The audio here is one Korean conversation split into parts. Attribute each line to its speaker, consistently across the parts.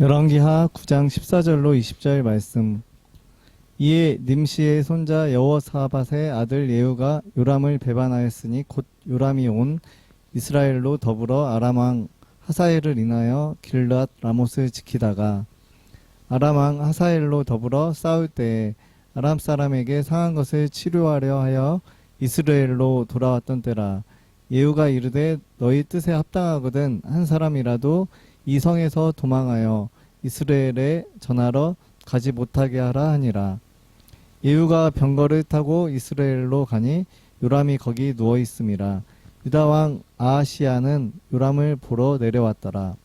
Speaker 1: 열왕기하 9장 14절로 20절 말씀. 이에 nim시의 손자 여호사밧의 아들 예후가 요람을 배반하였으니 곧 요람이 온 이스라엘로 더불어 아람 왕 하사엘을 인하여 길르앗 라못을 지키다가 아람 왕 하사엘로 더불어 싸울 때에 아람 사람에게 상한 것을 치료하려 하여 이스라엘로 돌아왔던 때라. 예후가 이르되 너희 뜻에 합당하거든 한 사람이라도 이 성에서 도망하여 이스라엘에 전하러 가지 못하게 하라 하니라. 예후가 병거를 타고 이스라엘로 가니 요람이 거기 누워 있음이라. 유다 왕 아하시야는 요람을 보러 내려왔더라.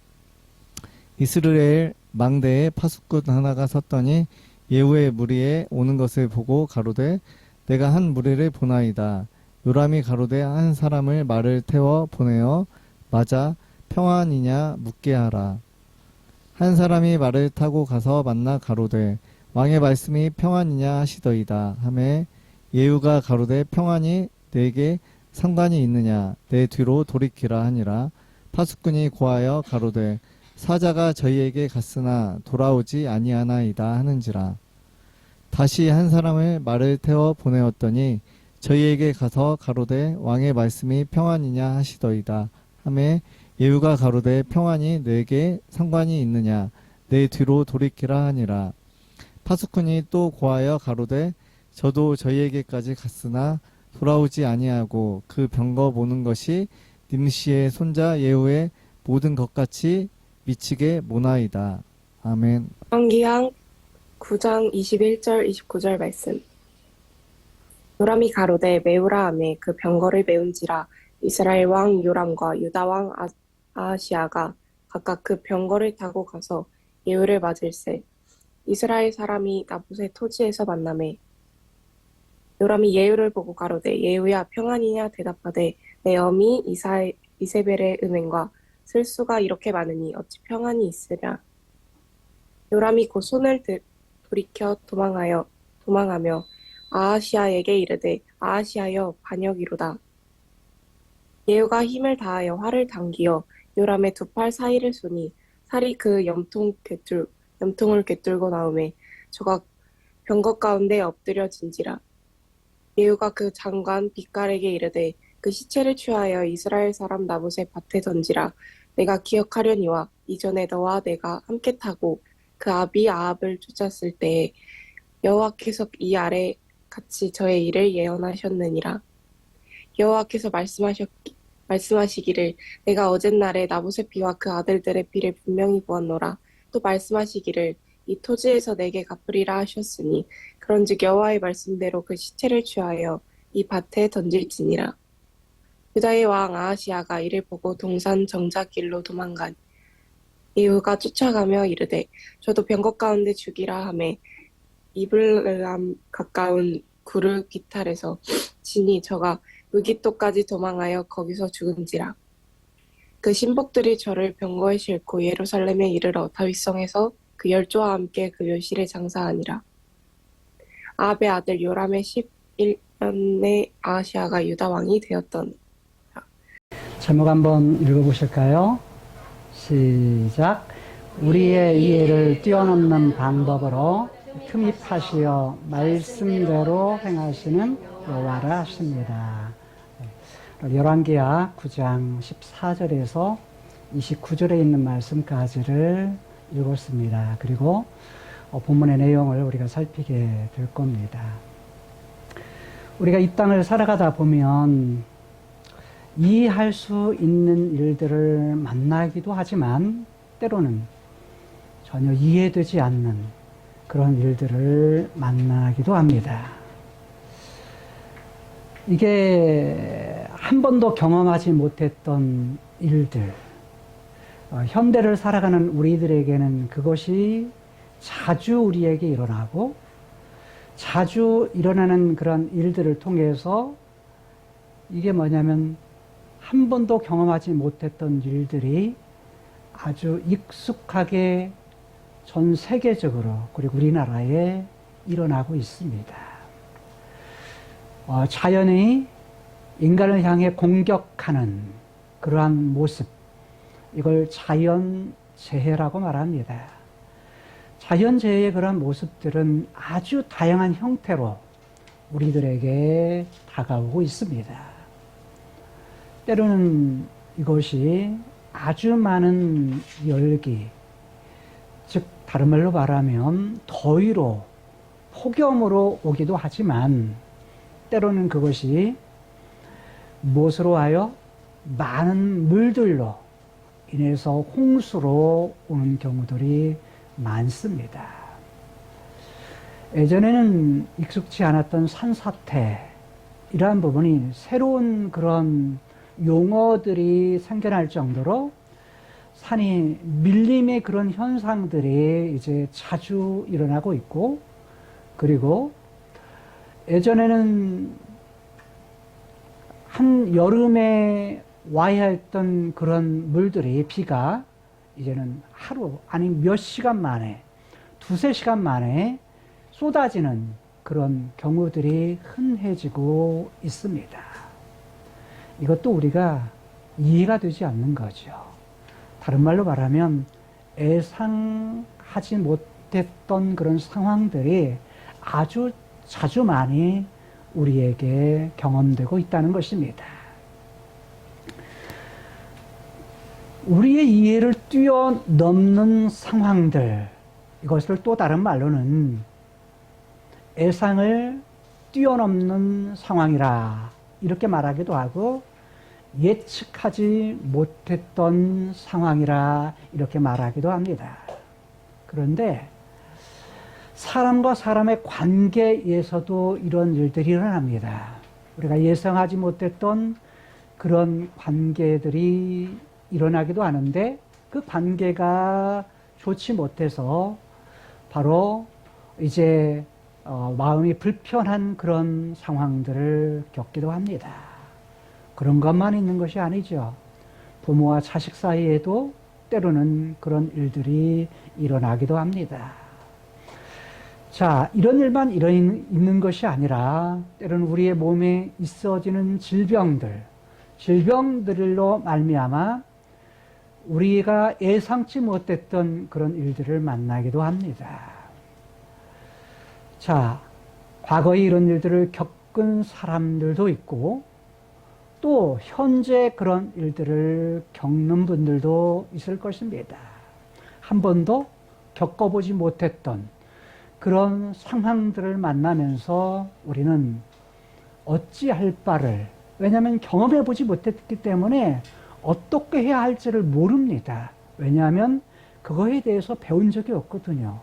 Speaker 1: 이스라엘 망대에 파수꾼 하나가 섰더니 예후의 무리에 오는 것을 보고 가로되 내가 한 무리를 보나이다. 요람이 가로되 한 사람을 말을 태워 보내어 맞아 평안이냐 묻게 하라. 한 사람이 말을 타고 가서 만나 가로되 왕의 말씀이 평안이냐 하시더이다 하매 예후가 가로되 평안이 내게 상관이 있느냐 내 뒤로 돌이키라 하니라. 파수꾼이 고하여 가로되 사자가 저희에게 갔으나 돌아오지 아니하나이다 하는지라. 다시 한 사람을 말을 태워 보내었더니 저희에게 가서 가로되 왕의 말씀이 평안이냐 하시더이다 하매 예후가 가로되 평안이 내게 상관이 있느냐 내 뒤로 돌이키라 하니라. 파수꾼이 또 고하여 가로되 저도 저희에게까지 갔으나 돌아오지 아니하고 그 병거 보는 것이 nim시의 손자 예후의 모든 것같이 미치게 모나이다. 아멘.
Speaker 2: 열왕기하 9장 21절 29절 말씀. 요람이 가로되 메우라 하매 그 병거를 메운지라. 이스라엘 왕 요람과 유다 왕 아하시야가 각각 그 병거를 타고 가서 예후를 맞을세. 이스라엘 사람이 나봇의 토지에서 만나매 요람이 예후를 보고 가로되 예후야 평안이냐 대답하되 내 어미 이세벨의 음행과 슬수가 이렇게 많으니 어찌 평안이 있으랴. 요람이 곧 손을 돌이켜 도망하며 아하시야에게 이르되 아하시야여 반역이로다. 예후가 힘을 다하여 활을 당기어 요람의 두 팔 사이를 쏘니 살이 그 염통을 꿰뚫고 나오매 저가 병거 가운데 엎드려진지라. 예후가 그 장관 빛깔에게 이르되 그 시체를 취하여 이스라엘 사람 나봇의 밭에 던지라. 내가 기억하려니와 이전에 너와 내가 함께 타고 그 아비 아합을 쫓았을 때에 여호와께서 이 아래 같이 저의 일을 예언하셨느니라. 여호와께서 말씀하시기를 내가 어젯날에 나봇의 피와 그 아들들의 피를 분명히 보았노라. 또 말씀하시기를 이 토지에서 내게 갚으리라 하셨으니 그런즉 여호와의 말씀대로 그 시체를 취하여 이 밭에 던질지니라. 유다의 왕 아하시야가 이를 보고 동산 정작길로 도망간 예후가 쫓아가며 이르되 저도 병거 가운데 죽이라 하매 이블람 가까운 구르 기탈에서 지니 저가 무깃도까지 도망하여 거기서 죽은지라. 그 신복들이 저를 병거에 싣고 예루살렘에 이르러 다윗성에서 그 열조와 함께 그 묘실에 장사하니라. 아합의 아들 요람의 11년에 아하시야가 유다 왕이 되었더니.
Speaker 3: 제목 한번 읽어보실까요? 시작. 우리의 이해를 뛰어넘는 방법으로 틈이 파시어 말씀대로 행하시는 여호와라 하십니다. 열왕기하 9장 14절에서 29절에 있는 말씀까지를 읽었습니다. 그리고 본문의 내용을 우리가 살피게 될 겁니다. 우리가 이 땅을 살아가다 보면 이해할 수 있는 일들을 만나기도 하지만 때로는 전혀 이해되지 않는 그런 일들을 만나기도 합니다. 이게 한 번도 경험하지 못했던 일들, 현대를 살아가는 우리들에게는 그것이 자주 우리에게 일어나고 자주 일어나는 그런 일들을 통해서 이게 뭐냐면 한 번도 경험하지 못했던 일들이 아주 익숙하게 전 세계적으로 그리고 우리나라에 일어나고 있습니다. 자연이 인간을 향해 공격하는 그러한 모습, 이걸 자연재해라고 말합니다. 자연재해의 그런 모습들은 아주 다양한 형태로 우리들에게 다가오고 있습니다. 때로는 이것이 아주 많은 열기, 즉 다른 말로 말하면 더위로 폭염으로 오기도 하지만 때로는 그것이 무엇으로 하여 많은 물들로 인해서 홍수로 오는 경우들이 많습니다. 예전에는 익숙치 않았던 산사태 이러한 부분이 새로운 그런 용어들이 생겨날 정도로 산이 밀림의 그런 현상들이 이제 자주 일어나고 있고, 그리고 예전에는 한 여름에 와야 했던 그런 물들이 비가 이제는 하루 아니 몇 시간 만에 두세 시간 만에 쏟아지는 그런 경우들이 흔해지고 있습니다. 이것도 우리가 이해가 되지 않는 거죠. 다른 말로 말하면 예상하지 못했던 그런 상황들이 아주 자주 많이 우리에게 경험되고 있다는 것입니다. 우리의 이해를 뛰어넘는 상황들, 이것을 또 다른 말로는 예상을 뛰어넘는 상황이라 이렇게 말하기도 하고, 예측하지 못했던 상황이라 이렇게 말하기도 합니다. 그런데 사람과 사람의 관계에서도 이런 일들이 일어납니다. 우리가 예상하지 못했던 그런 관계들이 일어나기도 하는데, 그 관계가 좋지 못해서 바로 이제 마음이 불편한 그런 상황들을 겪기도 합니다. 그런 것만 있는 것이 아니죠. 부모와 자식 사이에도 때로는 그런 일들이 일어나기도 합니다. 자, 이런 일만 있는 것이 아니라 때로는 우리의 몸에 있어지는 질병들로 말미암아 우리가 예상치 못했던 그런 일들을 만나기도 합니다. 자, 과거에 이런 일들을 겪은 사람들도 있고, 또 현재 그런 일들을 겪는 분들도 있을 것입니다. 한 번도 겪어보지 못했던 그런 상황들을 만나면서 우리는 어찌할 바를, 왜냐하면 경험해보지 못했기 때문에 어떻게 해야 할지를 모릅니다. 왜냐하면 그거에 대해서 배운 적이 없거든요.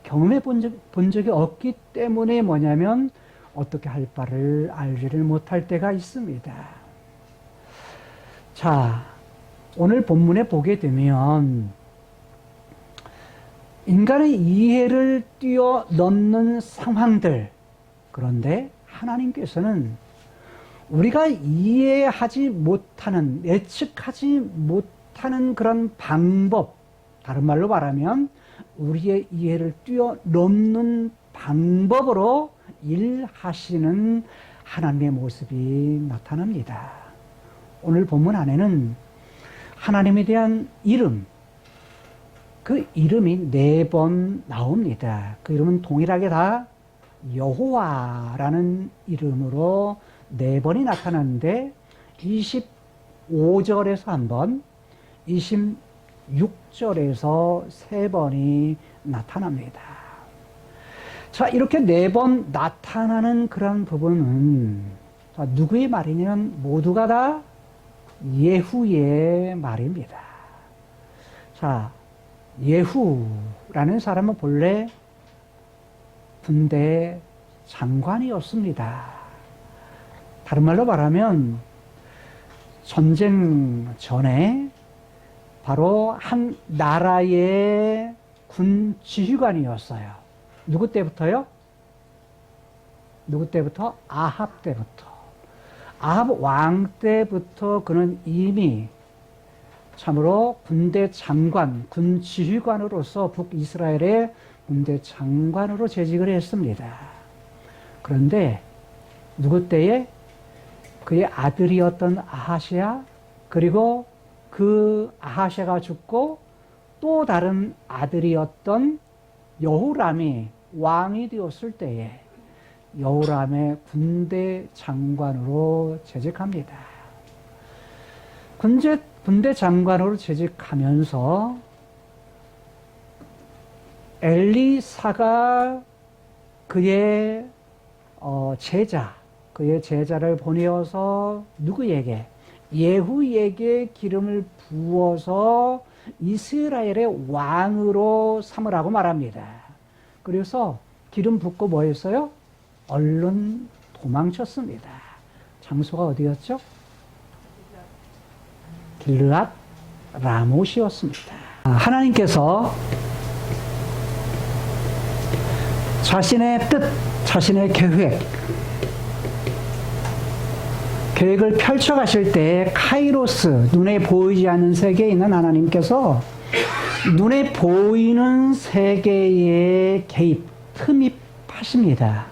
Speaker 3: 경험해 본 적이 없기 때문에 뭐냐면 어떻게 할 바를 알지를 못할 때가 있습니다. 자, 오늘 본문에 보게 되면 인간의 이해를 뛰어넘는 상황들, 그런데 하나님께서는 우리가 이해하지 못하는, 예측하지 못하는 그런 방법, 다른 말로 말하면 우리의 이해를 뛰어넘는 방법으로 일하시는 하나님의 모습이 나타납니다. 오늘 본문 안에는 하나님에 대한 이름, 그 이름이 4번 나옵니다. 그 이름은 동일하게 다 여호와라는 이름으로 4번이 나타나는데 25절에서 한 번, 26절에서 3번이 나타납니다. 자, 이렇게 4번 나타나는 그런 부분은 누구의 말이냐면 모두가 다 예후의 말입니다. 자, 예후라는 사람은 본래 군대 장관이었습니다. 다른 말로 말하면 전쟁 전에 바로 한 나라의 군 지휘관이었어요. 누구 때부터요? 누구 때부터? 아합 때부터. 아합 왕 때부터 그는 이미 참으로 군대 장관, 군 지휘관으로서 북이스라엘의 군대 장관으로 재직을 했습니다. 그런데 누구 때에? 그의 아들이었던 아하시아, 그리고 그 아하시아가 죽고 또 다른 아들이었던 여호람이 왕이 되었을 때에 여호람의 군대 장관으로 재직합니다. 군대 장관으로 재직하면서 엘리사가 그의 그의 제자를 보내어서 누구에게? 예후에게 기름을 부어서 이스라엘의 왕으로 삼으라고 말합니다. 그래서 기름 붓고 뭐 했어요? 얼른 도망쳤습니다. 장소가 어디였죠? 길르앗 라못이었습니다. 하나님께서 자신의 뜻, 자신의 계획을 펼쳐가실 때 카이로스, 눈에 보이지 않는 세계에 있는 하나님께서 눈에 보이는 세계에 틈입하십니다.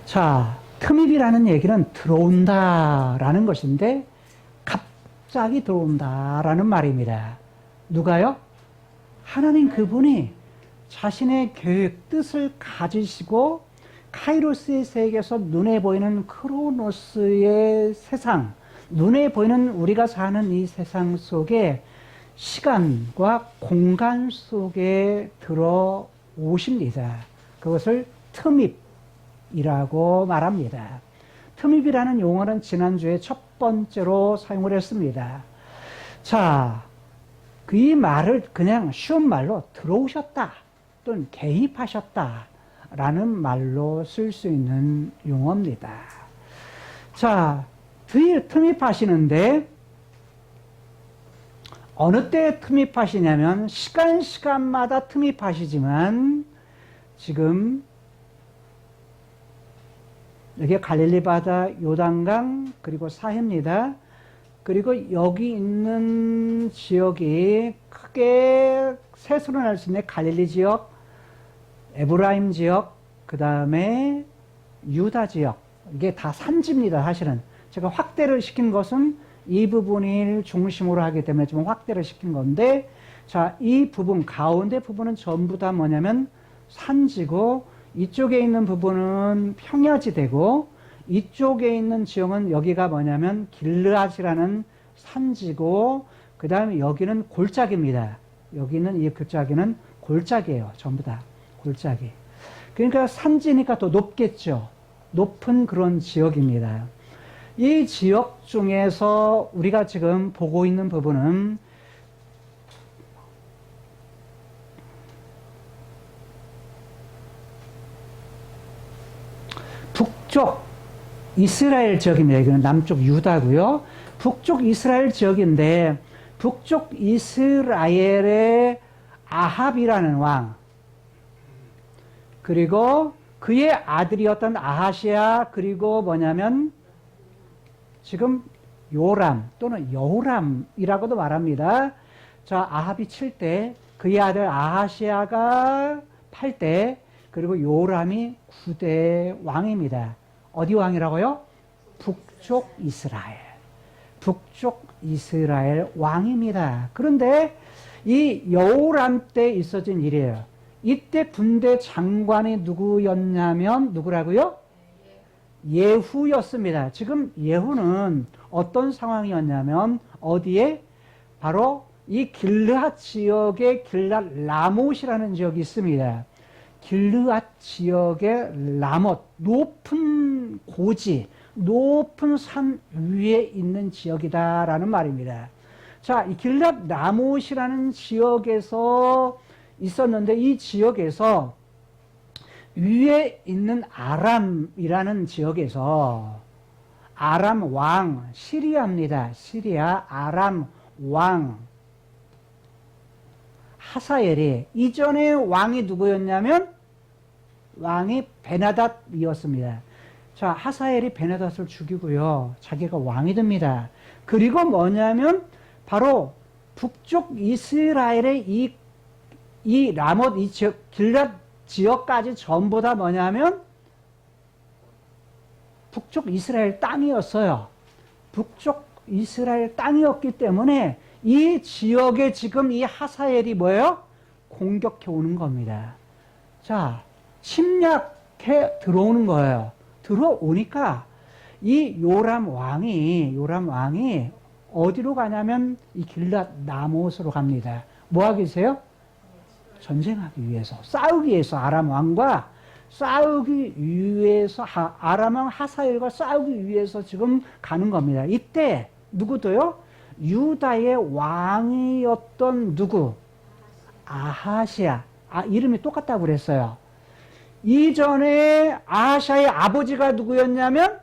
Speaker 3: 자, 틈입이라는 얘기는 들어온다라는 것인데 갑자기 들어온다라는 말입니다. 누가요? 하나님 그분이 자신의 계획, 뜻을 가지시고 카이로스의 세계에서 눈에 보이는 크로노스의 세상, 눈에 보이는 우리가 사는 이 세상 속에 시간과 공간 속에 들어오십니다. 그것을 틈입이라고 말합니다. 틈입이라는 용어는 지난주에 첫 번째로 사용을 했습니다. 자, 이 말을 그냥 쉬운 말로 들어오셨다 또는 개입하셨다 라는 말로 쓸 수 있는 용어입니다. 자, 틈입하시는데 어느 때 틈입하시냐면 시간마다 틈입하시지만 지금 여기 갈릴리 바다, 요단강, 그리고 사해입니다. 그리고 여기 있는 지역이 크게 셋으로 날 수 있는 갈릴리 지역, 에브라임 지역, 그 다음에 유다 지역. 이게 다 산지입니다, 사실은. 제가 확대를 시킨 것은 이 부분을 중심으로 하기 때문에 좀 확대를 시킨 건데, 자, 이 부분, 가운데 부분은 전부 다 뭐냐면 산지고, 이쪽에 있는 부분은 평야지대고, 이쪽에 있는 지역은 여기가 뭐냐면 길르앗이라는 산지고, 그 다음에 여기는 골짜기입니다. 여기는 이 골짜기는 골짜기예요. 전부 다 골짜기. 그러니까 산지니까 더 높겠죠. 높은 그런 지역입니다. 이 지역 중에서 우리가 지금 보고 있는 부분은 북쪽 이스라엘 지역입니다. 여기는 남쪽 유다고요. 북쪽 이스라엘 지역인데 북쪽 이스라엘의 아합이라는 왕, 그리고 그의 아들이었던 아하시아, 그리고 뭐냐면 지금 요람 또는 여호람이라고도 말합니다. 자, 아합이 7대, 그의 아들 아하시아가 8대, 그리고 요람이 9대 왕입니다. 어디 왕이라고요? 북쪽 이스라엘. 북쪽 이스라엘 왕입니다. 그런데 이 여호람 때 있어진 일이에요. 이때 군대 장관이 누구였냐면 누구라고요? 예후였습니다. 지금 예후는 어떤 상황이었냐면 어디에? 바로 이 길르앗 지역에 길르앗 라못이라는 지역이 있습니다. 길르앗 지역의 라못, 높은 고지, 높은 산 위에 있는 지역이다라는 말입니다. 자, 이 길르앗 라못이라는 지역에서 있었는데 이 지역에서 위에 있는 아람이라는 지역에서 아람 왕, 시리아입니다. 시리아 아람 왕 하사엘이, 이전에 왕이 누구였냐면 왕이 베나닷이었습니다. 자, 하사엘이 베나닷을 죽이고요. 자기가 왕이 됩니다. 그리고 뭐냐면 바로 북쪽 이스라엘의 이 라못, 이 지역, 길랏 지역까지 전부 다 뭐냐면 북쪽 이스라엘 땅이었어요. 북쪽 이스라엘 땅이었기 때문에 이 지역에 지금 이 하사엘이 뭐예요? 공격해 오는 겁니다. 자, 침략해 들어오는 거예요. 들어오니까 이 요람 왕이 어디로 가냐면 이 길랏 라못으로 갑니다. 뭐 하기 위해서요? 전쟁하기 위해서, 싸우기 위해서, 아람 왕과 싸우기 위해서, 아람 왕 하사엘과 싸우기 위해서 지금 가는 겁니다. 이때 누구도요? 유다의 왕이었던 누구? 아하시아. 이름이 똑같다고 그랬어요. 이전에 아하시아의 아버지가 누구였냐면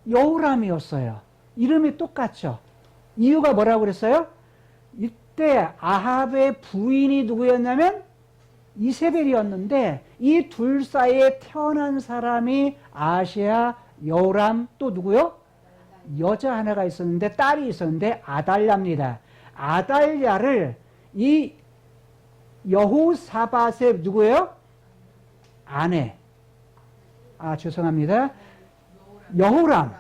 Speaker 3: 여호람이었어요. 이름이 똑같죠. 이유가 뭐라고 그랬어요? 이때 아합의 부인이 누구였냐면 이세벨이었는데 이 둘 사이에 태어난 사람이 아하시아, 여호람, 또 누구요? 여자 하나가 있었는데, 딸이 있었는데 아달랴입니다. 아달랴를 이 여호사밧의 누구예요? 아내. 죄송합니다. 여호람.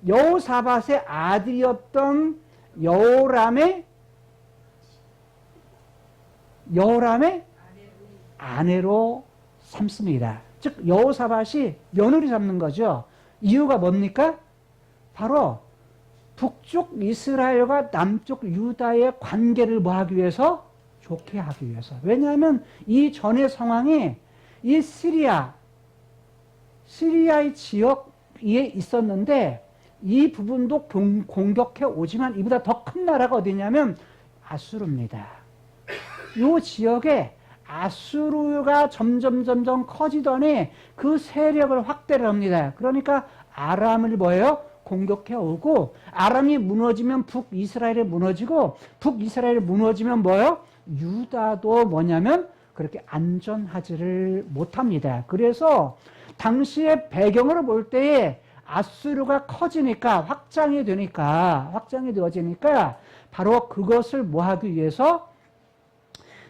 Speaker 3: 여호사밧의 아들이었던 여호람의 아내로 삼습니다. 즉 여호사밧이 며느리 삼는 거죠. 이유가 뭡니까? 바로 북쪽 이스라엘과 남쪽 유다의 관계를 뭐 하기 위해서? 좋게 하기 위해서. 왜냐하면 이 전의 상황이 이 시리아의 지역에 있었는데 이 부분도 공격해 오지만 이보다 더 큰 나라가 어디냐면 아수르입니다. 이 지역에 아수르가 점점 커지더니 그 세력을 확대를 합니다. 그러니까 아람을 뭐예요? 공격해 오고, 아람이 무너지면 북이스라엘이 무너지고, 북이스라엘이 무너지면 뭐예요? 유다도 뭐냐면 그렇게 안전하지를 못합니다. 그래서 당시의 배경으로 볼 때에 아수르가 커지니까, 확장이 되어지니까 바로 그것을 뭐 하기 위해서?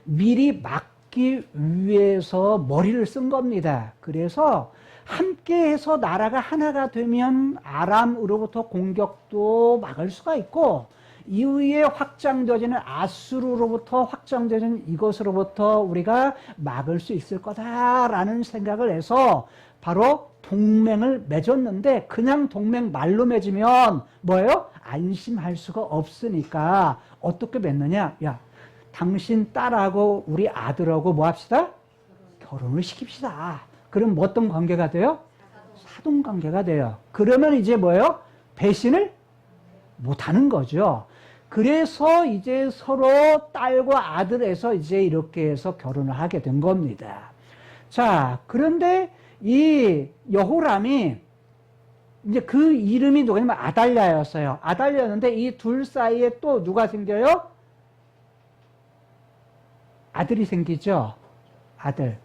Speaker 3: 미리 막기 위해서 머리를 쓴 겁니다. 그래서 함께해서 나라가 하나가 되면 아람으로부터 공격도 막을 수가 있고, 이후에 확장되어지는 아수르로부터 확장되어지는 이것으로부터 우리가 막을 수 있을 거다라는 생각을 해서 바로 동맹을 맺었는데, 그냥 동맹 말로 맺으면 뭐예요? 안심할 수가 없으니까 어떻게 맺느냐? 야, 당신 딸하고 우리 아들하고 뭐 합시다? 결혼을 시킵시다. 그럼 뭐 어떤 관계가 돼요? 사돈 관계가 돼요. 그러면 이제 뭐예요? 배신을 못하는 거죠. 그래서 이제 서로 딸과 아들에서 이제 이렇게 해서 결혼을 하게 된 겁니다. 자, 그런데 이 여호람이 이제 그 이름이 누구냐면 아달랴였어요. 아달랴였는데 이 둘 사이에 또 누가 생겨요? 아들이 생기죠. 아들.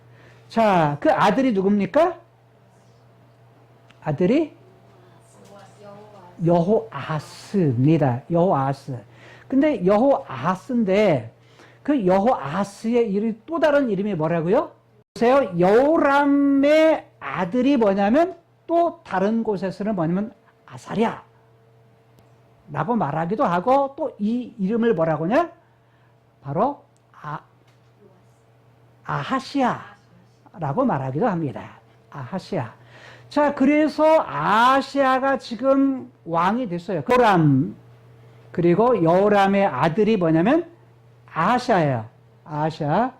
Speaker 3: 자, 그 아들이 누굽니까? 아들이 여호아스입니다. 여호아스. 근데 여호아스인데 그 여호아스의 이름, 또 다른 이름이 뭐라고요? 보세요. 여호람의 아들이 뭐냐면 또 다른 곳에서는 뭐냐면 아사랴 라고 말하기도 하고, 또 이 이름을 뭐라고 하냐? 바로 아하시아 라고 말하기도 합니다. 아하시아. 자, 그래서 아하시아가 지금 왕이 됐어요. 여호람, 그리고 여호람의 아들이 뭐냐면 아하시아예요. 아하시아.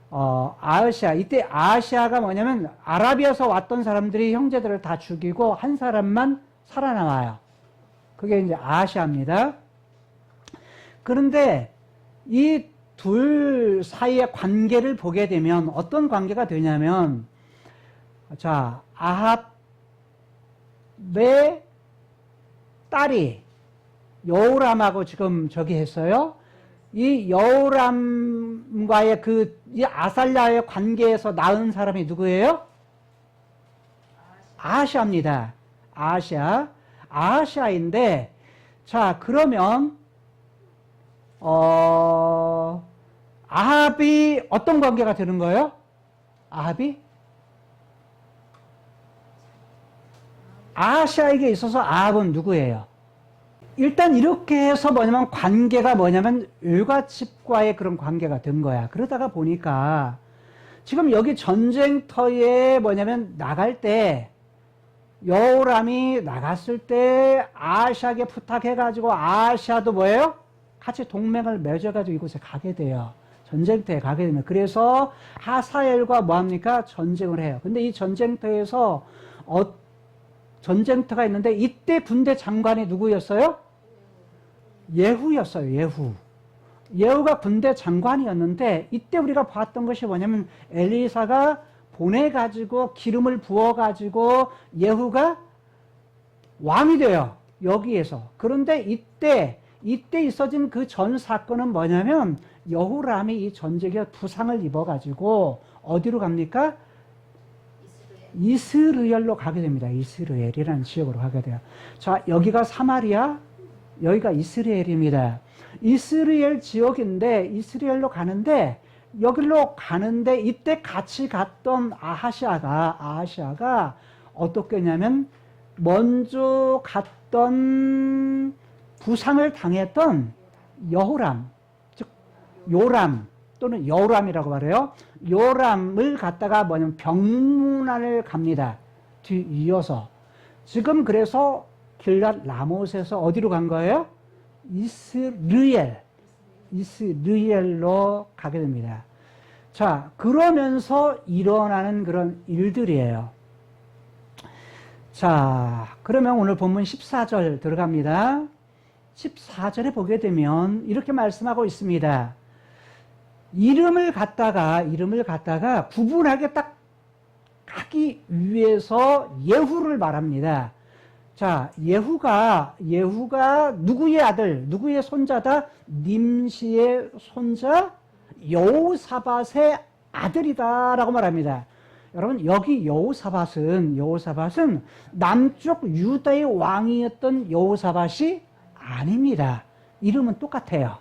Speaker 3: 아하시아. 이때 아하시아가 뭐냐면 아라비아에서 왔던 사람들이 형제들을 다 죽이고 한 사람만 살아남아요. 그게 이제 아하시아입니다. 그런데 이 둘 사이의 관계를 보게 되면 어떤 관계가 되냐면, 자, 아합의 딸이 여호람하고 지금 저기 했어요. 이 여호람과의 이 아살랴의 관계에서 낳은 사람이 누구예요? 아하시아입니다. 아하시아인데, 자, 그러면 아합이 어떤 관계가 되는 거예요? 아하시아에게 있어서 아합은 누구예요? 일단 이렇게 해서 뭐냐면 관계가 뭐냐면 일가집과의 그런 관계가 된 거야. 그러다가 보니까 지금 여기 전쟁터에 뭐냐면 나갈 때 여호람이 나갔을 때 아하시아에게 부탁해가지고 아하시아도 뭐예요? 같이 동맹을 맺어가지고 이곳에 가게 돼요. 전쟁터에 가게 되면. 그래서 하사엘과 뭐합니까? 전쟁을 해요. 근데 이 전쟁터에서 전쟁터가 있는데 이때 군대 장관이 누구였어요? 예후였어요. 예후. 예후가 군대 장관이었는데 이때 우리가 봤던 것이 뭐냐면 엘리사가 보내가지고 기름을 부어가지고 예후가 왕이 돼요. 여기에서. 그런데 이때 있어진 그 전 사건은 뭐냐면 여호람이 이 전쟁에 부상을 입어가지고 어디로 갑니까? 이스라엘로 가게 됩니다. 이스라엘이라는 지역으로 가게 돼요. 자, 여기가 사마리아, 여기가 이스라엘입니다. 이스라엘 지역인데 이스라엘로 가는데 여기로 가는데 이때 같이 갔던 아하시아가 어떻게 했냐면 먼저 갔던 부상을 당했던 여호람, 즉 요람 또는 여호람이라고 말해요. 요람을 갖다가 뭐냐면 병문안을 갑니다. 뒤이어서. 지금 그래서 길랏 라못에서 어디로 간 거예요? 이스라엘로 가게 됩니다. 자, 그러면서 일어나는 그런 일들이에요. 자, 그러면 오늘 본문 14절 들어갑니다. 14절에 보게 되면 이렇게 말씀하고 있습니다. 이름을 갖다가 구분하게 딱 하기 위해서 예후를 말합니다. 자, 예후가 누구의 아들, 누구의 손자다? 님시의 손자 여호사밧의 아들이다라고 말합니다. 여러분, 여기 여호사밧은 남쪽 유다의 왕이었던 여호사밧이 아닙니다. 이름은 똑같아요.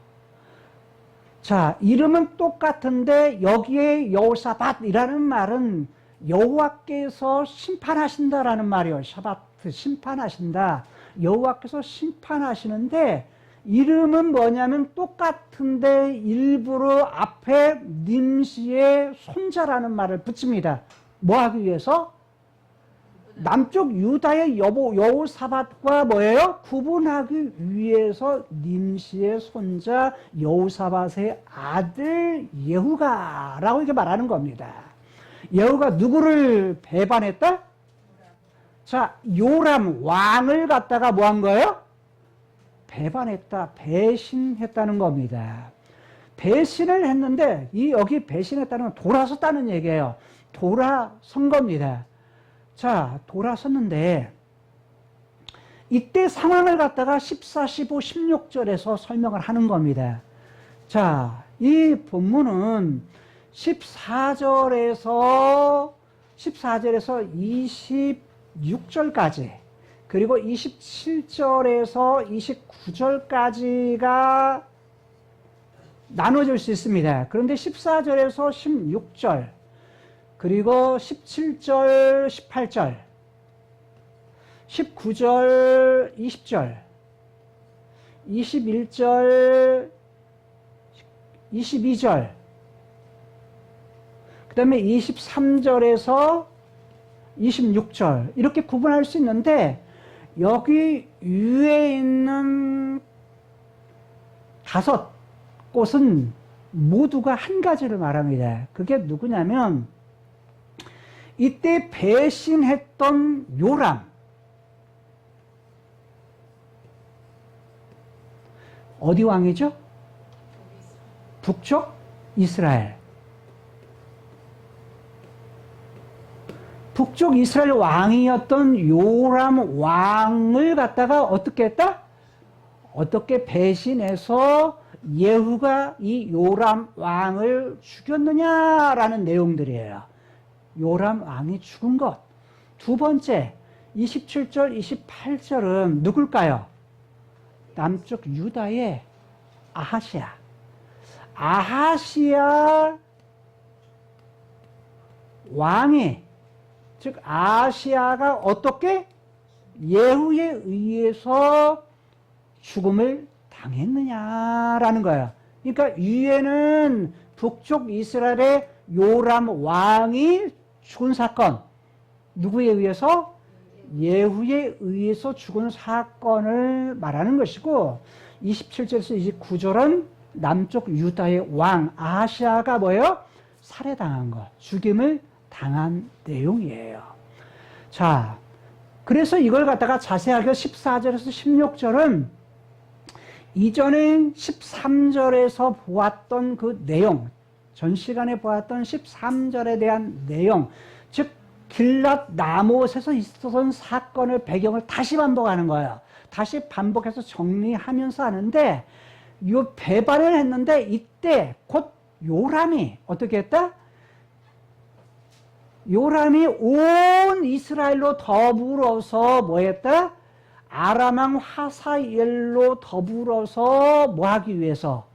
Speaker 3: 자, 이름은 똑같은데 여기에 여호사밧이라는 말은 여호와께서 심판하신다라는 말이에요. 샤바트, 심판하신다. 여호와께서 심판하시는데 이름은 뭐냐면 똑같은데 일부러 앞에 님시의 손자라는 말을 붙입니다. 뭐 하기 위해서? 남쪽 유다의 여호사밧과 뭐예요? 구분하기 위해서 님시의 손자 여호사밧의 아들 예후가라고 이렇게 말하는 겁니다. 예후가 누구를 배반했다? 자, 요람 왕을 갖다가 뭐 한 거예요? 배반했다, 배신했다는 겁니다. 배신을 했는데 여기 배신했다는 건 돌아섰다는 얘기예요. 돌아선 겁니다. 자, 돌아섰는데 이때 상황을 갖다가 14, 15, 16절에서 설명을 하는 겁니다. 자, 이 본문은 14절에서 26절까지 그리고 27절에서 29절까지가 나눠질 수 있습니다. 그런데 14절에서 16절 그리고 17절, 18절, 19절, 20절, 21절, 22절, 그 다음에 23절에서 26절 이렇게 구분할 수 있는데 여기 위에 있는 5곳은 모두가 한 가지를 말합니다. 그게 누구냐면 이때 배신했던 요람, 어디 왕이죠? 북쪽 이스라엘. 북쪽 이스라엘 왕이었던 요람 왕을 갖다가 어떻게 했다? 어떻게 배신해서 예후가 이 요람 왕을 죽였느냐라는 내용들이에요. 요람 왕이 죽은 것. 두 번째, 27절, 28절은 누굴까요? 남쪽 유다의 아하시아. 아하시아 왕이, 즉 아하시아가 어떻게 예후에 의해서 죽음을 당했느냐라는 거예요. 그러니까 위에는 북쪽 이스라엘의 요람 왕이 죽은 사건, 누구에 의해서? 예후에 의해서 죽은 사건을 말하는 것이고, 27절에서 29절은 남쪽 유다의 왕 아하시아가 뭐예요? 살해당한 것, 죽임을 당한 내용이에요. 자, 그래서 이걸 갖다가 자세하게 14절에서 16절은 이전에 13절에서 보았던 그 내용, 전 시간에 보았던 13절에 대한 내용, 즉 길랏 라못에서 있었던 사건의 배경을 다시 반복하는 거예요. 다시 반복해서 정리하면서 하는데, 이 배반을 했는데 이때 곧 요람이 어떻게 했다? 요람이 온 이스라엘로 더불어서 뭐 했다? 아람왕 하사엘로 더불어서 뭐 하기 위해서?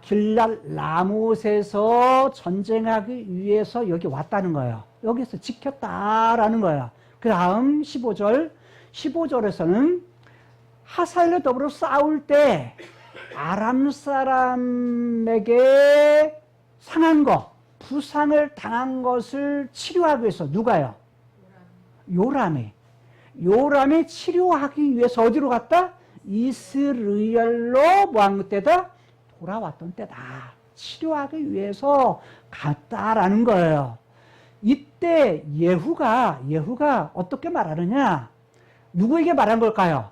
Speaker 3: 길랏 라못에서 전쟁하기 위해서 여기 왔다는 거예요. 여기서 지켰다라는 거예요. 그 다음 15절에서는 하사엘로 더불어 싸울 때 아람 사람에게 상한 것, 부상을 당한 것을 치료하기 위해서 누가요? 요람이 치료하기 위해서 어디로 갔다? 이스라엘로 뭐한 때다? 돌아왔던 때다. 치료하기 위해서 갔다라는 거예요. 이때 예후가 어떻게 말하느냐? 누구에게 말한 걸까요?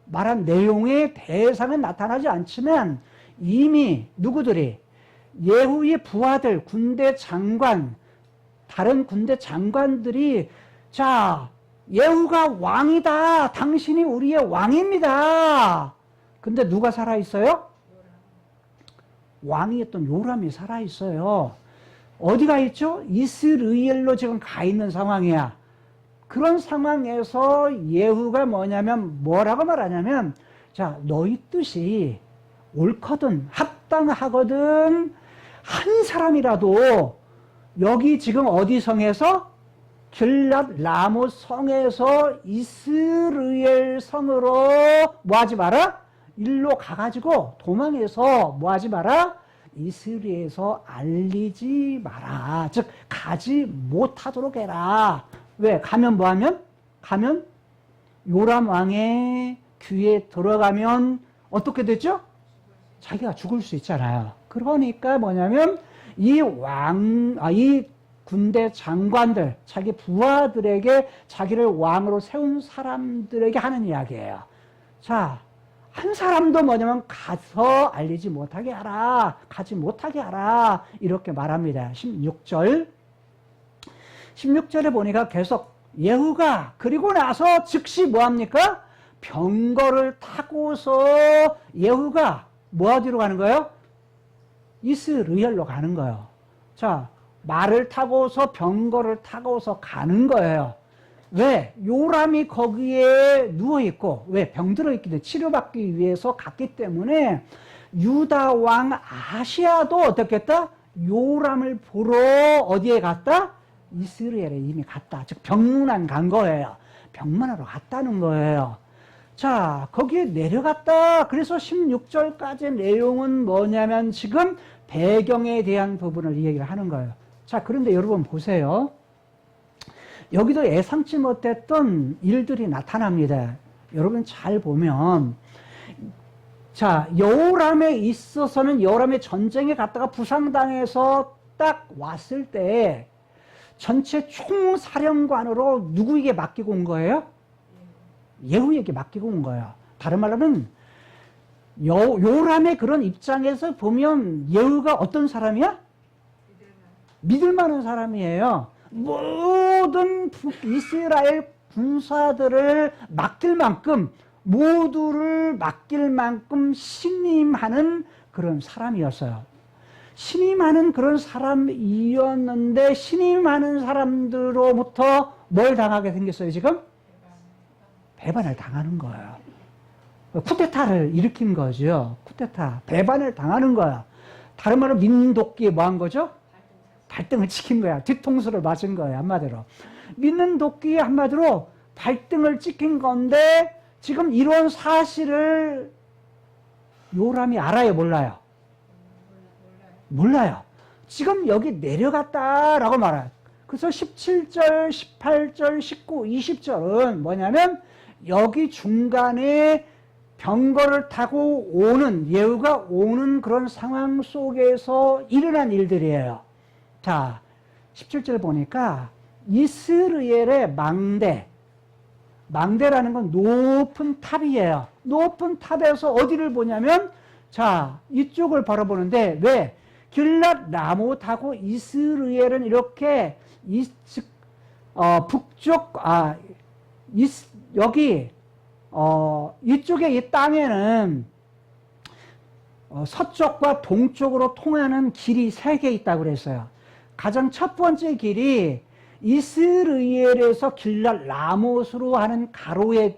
Speaker 3: 말한 내용의 대상은 나타나지 않지만 이미 누구들이 예후의 부하들, 군대 장관, 다른 군대 장관들이 자, 예후가 왕이다. 당신이 우리의 왕입니다. 근데 누가 살아있어요? 왕이었던 요람이 살아있어요. 어디가 있죠? 이스라엘로 지금 가 있는 상황이야. 그런 상황에서 예후가 뭐라고 말하냐면, 자, 너희 뜻이 옳거든, 합당하거든, 한 사람이라도 여기 지금 어디 성에서? 길랏 라못 성에서 이스라엘 성으로 뭐하지 마라? 일로 가가지고 도망해서 뭐하지 마라? 이스라엘에서 알리지 마라. 즉 가지 못하도록 해라. 왜? 가면 뭐하면? 가면 요람 왕의 귀에 들어가면 어떻게 되죠? 자기가 죽을 수 있잖아요. 그러니까 뭐냐면 이 군대 장관들, 자기 부하들에게 자기를 왕으로 세운 사람들에게 하는 이야기예요. 자, 한 사람도 뭐냐면 가서 알리지 못하게 하라, 가지 못하게 하라, 이렇게 말합니다. 16절에 보니까 계속 예후가 그리고 나서 즉시 뭐합니까? 병거를 타고서 예후가 뭐 어디로 가는 거예요? 이스라엘로 가는 거예요. 자, 말을 타고서 병거를 타고서 가는 거예요. 왜? 요람이 거기에 누워있고, 왜? 병들어 있기 때문에 치료받기 위해서 갔기 때문에 유다 왕 아시아도 어떻게 했다? 요람을 보러 어디에 갔다? 이스라엘에 이미 갔다. 즉 병문안 간 거예요. 병문안으로 갔다는 거예요. 자, 거기에 내려갔다. 그래서 16절까지 내용은 뭐냐면 지금 배경에 대한 부분을 이 얘기를 하는 거예요. 자, 그런데 여러분 보세요. 여기도 예상치 못했던 일들이 나타납니다. 여러분 잘 보면, 자, 여호람에 있어서는 여호람의 전쟁에 갔다가 부상당해서 딱 왔을 때 전체 총사령관으로 누구에게 맡기고 온 거예요? 예후에게 맡기고 온 거예요. 다른 말로 하면 요람의 그런 입장에서 보면 예후가 어떤 사람이야? 믿을 만한 사람이에요. 모든 이스라엘 군사들을 맡길 만큼, 모두를 맡길 만큼 신임하는 그런 사람이었어요. 신임하는 그런 사람이었는데 신임하는 사람들로부터 뭘 당하게 생겼어요 지금? 배반을 당하는 거예요. 쿠데타를 일으킨 거죠. 쿠데타, 배반을 당하는 거야. 다른 말로 믿는 도끼에 뭐 한 거죠? 발등을 찍힌 거야. 뒤통수를 맞은 거야, 한마디로. 믿는 도끼에 한마디로 발등을 찍힌 건데 지금 이런 사실을 요람이 알아요, 몰라요? 몰라요. 지금 여기 내려갔다라고 말해요. 그래서 17절, 18절, 19, 20절은 뭐냐면 여기 중간에 병거를 타고 오는, 예후가 오는 그런 상황 속에서 일어난 일들이에요. 자, 17절 보니까 이스라엘의 망대라는 건 높은 탑이에요. 높은 탑에서 어디를 보냐면, 자, 이쪽을 바라보는데, 왜? 길랏 라못하고 이스라엘은 이렇게 북쪽, 여기 이쪽에 이 땅에는 서쪽과 동쪽으로 통하는 길이 3개 있다고 그랬어요. 가장 첫 번째 길이 이스라엘에서 길랏 라못으로 하는 가로의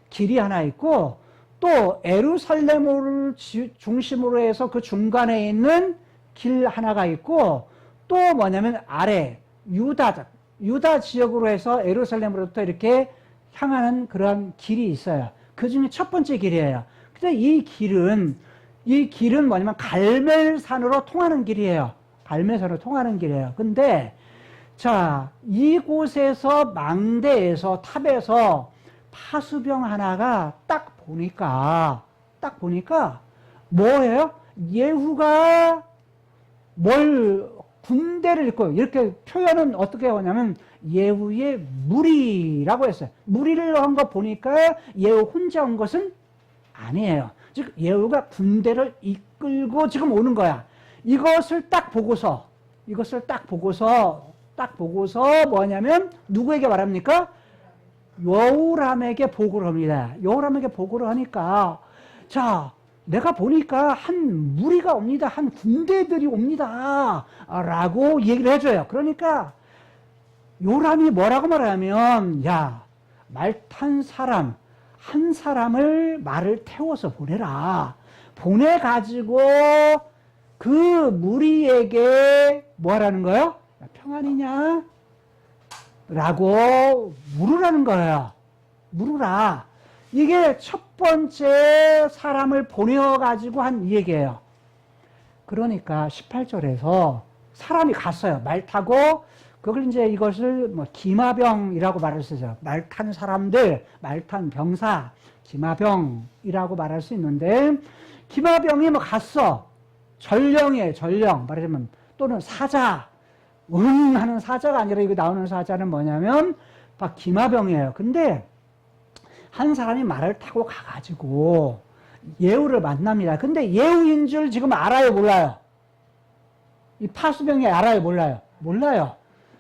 Speaker 3: 길이 하나 있고, 또 예루살렘을 중심으로 해서 그 중간에 있는 길 하나가 있고, 또 뭐냐면 아래 유다 지역으로 해서 예루살렘으로부터 이렇게 향하는 그런 길이 있어요. 그 중에 첫 번째 길이에요. 근데 이 길은 뭐냐면 갈멜산으로 통하는 길이에요. 갈멜산으로 통하는 길이에요. 근데 자, 이곳에서 망대에서 탑에서 파수병 하나가 딱 보니까 뭐예요? 예후가 군대를 입고, 이렇게 표현은 어떻게 하냐면 예후의 무리라고 했어요. 무리를 한 거 보니까 예후 혼자 온 것은 아니에요. 즉 예후가 군대를 이끌고 지금 오는 거야. 이것을 딱 보고서 뭐냐면 누구에게 말합니까? 여호람에게 보고를 합니다. 여호람에게 보고를 하니까, 자, 내가 보니까 한 무리가 옵니다. 한 군대들이 옵니다. 라고 얘기를 해줘요. 그러니까 요람이 뭐라고 말하냐면, 야, 말 탄 사람 한 사람을 말을 태워서 보내라. 보내가지고 그 무리에게 뭐라는 거예요? 평안이냐? 라고 물으라는 거예요. 물으라. 이게 첫 번째 사람을 보내어가지고 한 얘기예요. 그러니까 18절에서 사람이 갔어요. 말 타고, 그걸 이제 이것을 뭐 기마병이라고 말을 쓰죠. 말 탄 사람들, 말 탄 병사, 기마병이라고 말할 수 있는데, 기마병이 뭐 갔어. 전령이에요, 전령. 말하자면, 또는 사자. 하는 사자가 아니라 이거 나오는 사자는 뭐냐면, 막 기마병이에요. 근데, 한 사람이 말을 타고 가가지고 예후를 만납니다. 근데 예후인 줄 지금 알아요, 몰라요? 이 파수병이 알아요, 몰라요? 몰라요.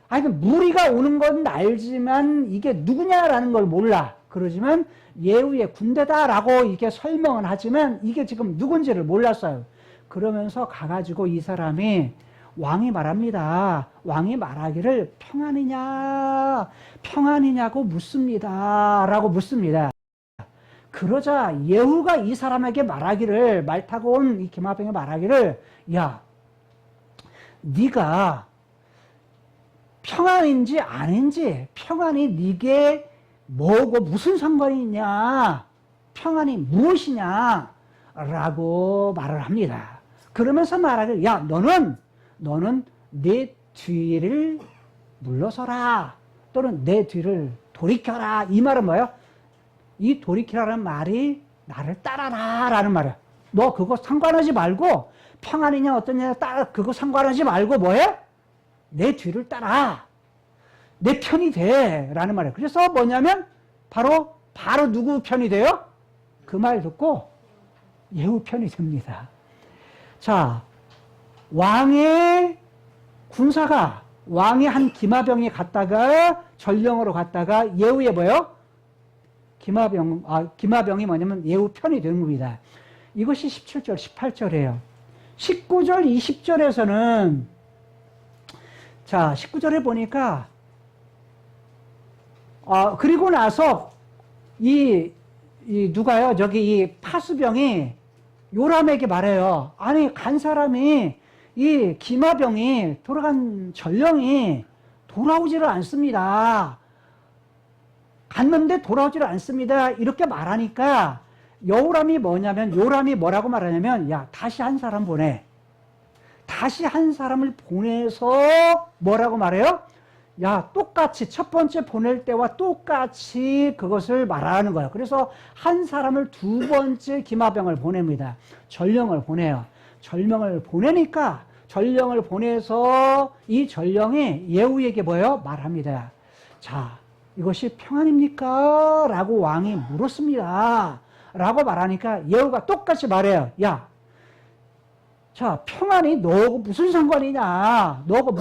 Speaker 3: 아니, 무리가 오는 건 알지만 이게 누구냐라는 걸 몰라. 그러지만 예후의 군대다라고 이게 설명은 하지만 이게 지금 누군지를 몰랐어요. 그러면서 가가지고 이 사람이 왕이 말합니다. 왕이 말하기를 평안이냐고 묻습니다. 라고 묻습니다. 그러자 예후가 이 사람에게 말하기를, 말 타고 온 이 기마병에 말하기를, 야, 네가 평안인지 아닌지, 평안이 네게 뭐고 무슨 상관이 있냐, 평안이 무엇이냐 라고 말을 합니다. 그러면서 말하기를, 야, 너는 내 뒤를 물러서라, 또는 내 뒤를 돌이켜라. 이 말은 뭐예요? 이 돌이키라는 말이 나를 따라라 라는 말이야. 너 그거 상관하지 말고, 평안이냐 어떠냐 그거 상관하지 말고 뭐해? 내 뒤를 따라. 내 편이 돼 라는 말이야. 그래서 뭐냐면 바로 누구 편이 돼요? 그 말 듣고 예후 편이 됩니다. 자, 왕의 군사가, 왕의 한 기마병이 갔다가, 전령으로 갔다가 예후의 뭐예요? 기마병이 뭐냐면 예후 편이 되는 겁니다. 이것이 17절, 18절이에요. 19절, 20절에서는, 자, 19절에 보니까, 그리고 나서, 누가요? 저기 이 파수병이 요람에게 말해요. 아니, 간 사람이, 이 기마병이, 돌아간 전령이 돌아오지를 않습니다. 갔는데 돌아오지를 않습니다. 이렇게 말하니까 요람이 뭐라고 말하냐면, 야, 다시 한 사람 보내. 다시 한 사람을 보내서 뭐라고 말해요? 야, 똑같이 첫 번째 보낼 때와 똑같이 그것을 말하는 거예요. 그래서 한 사람을 두 번째 기마병을 보냅니다. 전령을 보내요. 전령을 보내니까 전령을 보내서 이 전령이 예후에게 뭐예요? 말합니다. 자, 이것이 평안입니까? 라고 왕이 물었습니다. 라고 말하니까 예후가 똑같이 말해요. 야, 자, 평안이 너하고 무슨 상관이냐? 너하고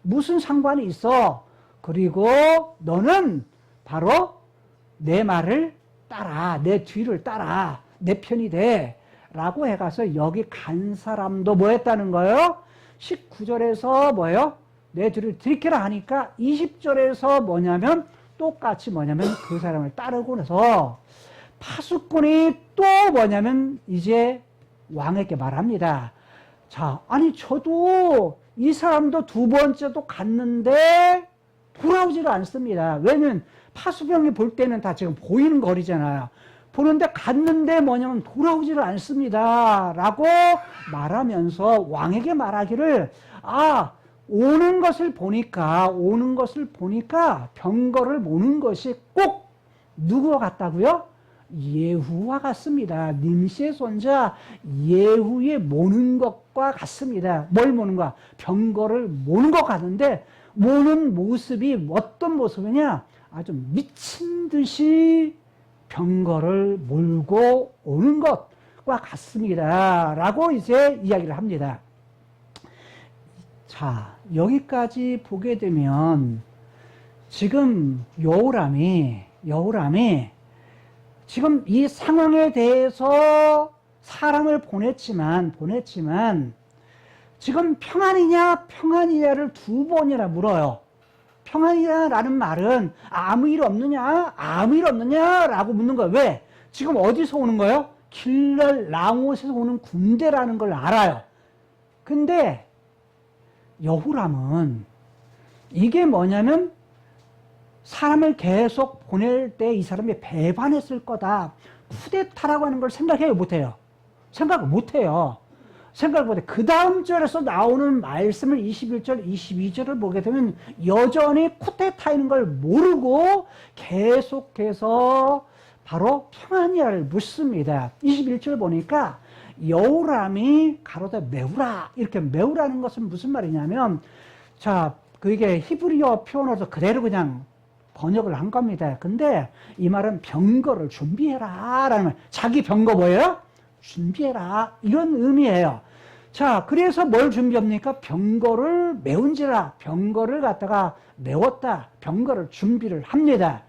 Speaker 3: 무슨 상관이 있어? 그리고 너는 바로 내 말을 따라, 내 뒤를 따라, 내 편이 돼. 라고 해가서 여기 간 사람도 뭐 했다는 거예요? 19절에서 뭐예요? 내 뒤를 들이켜라 하니까 20절에서 뭐냐면 똑같이 뭐냐면 그 사람을 따르고 나서 파수꾼이 또 뭐냐면 이제 왕에게 말합니다. 자, 아니 저도 이 사람도 두 번째도 갔는데 돌아오지를 않습니다. 왜냐면 파수병이 볼 때는 다 지금 보이는 거리잖아요. 보는데 갔는데 뭐냐면 돌아오지를 않습니다. 라고 말하면서 왕에게 말하기를 오는 것을 보니까 병거를 모는 것이 꼭 누구와 같다고요? 예후와 같습니다. 님시의 손자 예후의 모는 것과 같습니다. 뭘 모는 거야? 병거를 모는 것 같은데 모는 모습이 어떤 모습이냐? 아주 미친 듯이 병거를 몰고 오는 것과 같습니다. 라고 이제 이야기를 합니다. 자, 여기까지 보게 되면 지금 여호람이 지금 이 상황에 대해서 사람을 보냈지만 지금 평안이냐를 두 번이나 물어요. 평안이냐라는 말은 아무 일 없느냐라고 묻는 거예요. 왜? 지금 어디서 오는 거예요? 길랄 라못에서 오는 군대라는 걸 알아요. 근데 여호람은 이게 뭐냐면 사람을 계속 보낼 때 이 사람이 배반했을 거다. 쿠데타라고 하는 걸 생각해요, 못해요? 생각을 못해요. 생각을 못해. 그 다음 절에서 나오는 말씀을 21절, 22절을 보게 되면 여전히 쿠데타인 걸 모르고 계속해서 바로 평안이야를 묻습니다. 21절 보니까 여호람이 가로되 메우라. 이렇게 메우라는 것은 무슨 말이냐면, 자, 그게 히브리어 표현으로 그대로 그냥 번역을 한 겁니다. 근데 이 말은 병거를 준비해라 라는 말. 자기 병거 뭐예요? 준비해라. 이런 의미예요. 자, 그래서 뭘 준비합니까? 병거를 메운지라. 병거를 갖다가 메웠다. 병거를 준비를 합니다.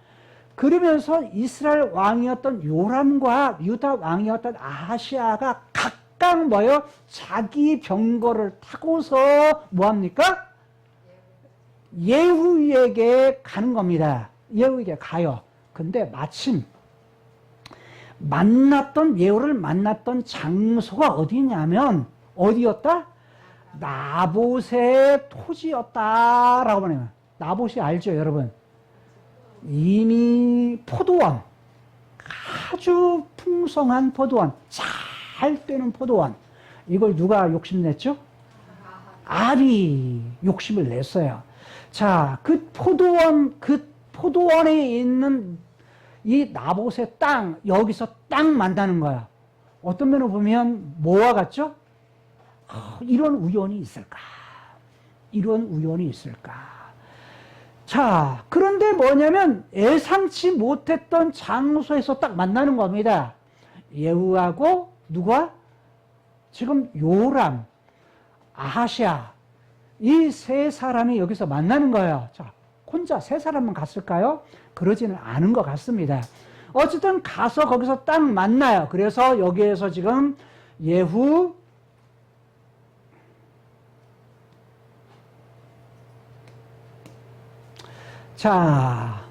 Speaker 3: 그러면서 이스라엘 왕이었던 요람과 유다 왕이었던 아하시아가 각각 뭐예요? 자기 병거를 타고서 뭐합니까? 예후에게 가는 겁니다. 예후에게 가요. 근데 마침 예후를 만났던 장소가 어디냐면 어디였다? 나봇의 토지였다라고 말해요. 나봇이 알죠, 여러분? 이미 포도원, 아주 풍성한 포도원, 잘 되는 포도원. 이걸 누가 욕심냈죠? 아비 욕심을 냈어요. 자, 그 포도원에 있는 이 나봇의 땅, 여기서 딱 만나는 거야. 어떤 면으로 보면 뭐와 같죠? 이런 우연이 있을까? 자, 그런데 뭐냐면 예상치 못했던 장소에서 딱 만나는 겁니다. 예후하고 누가? 지금 요람, 아하시아, 이 세 사람이 여기서 만나는 거예요. 자, 혼자 세 사람만 갔을까요? 그러지는 않은 것 같습니다. 어쨌든 가서 거기서 딱 만나요. 그래서 여기에서 지금 예후, 자,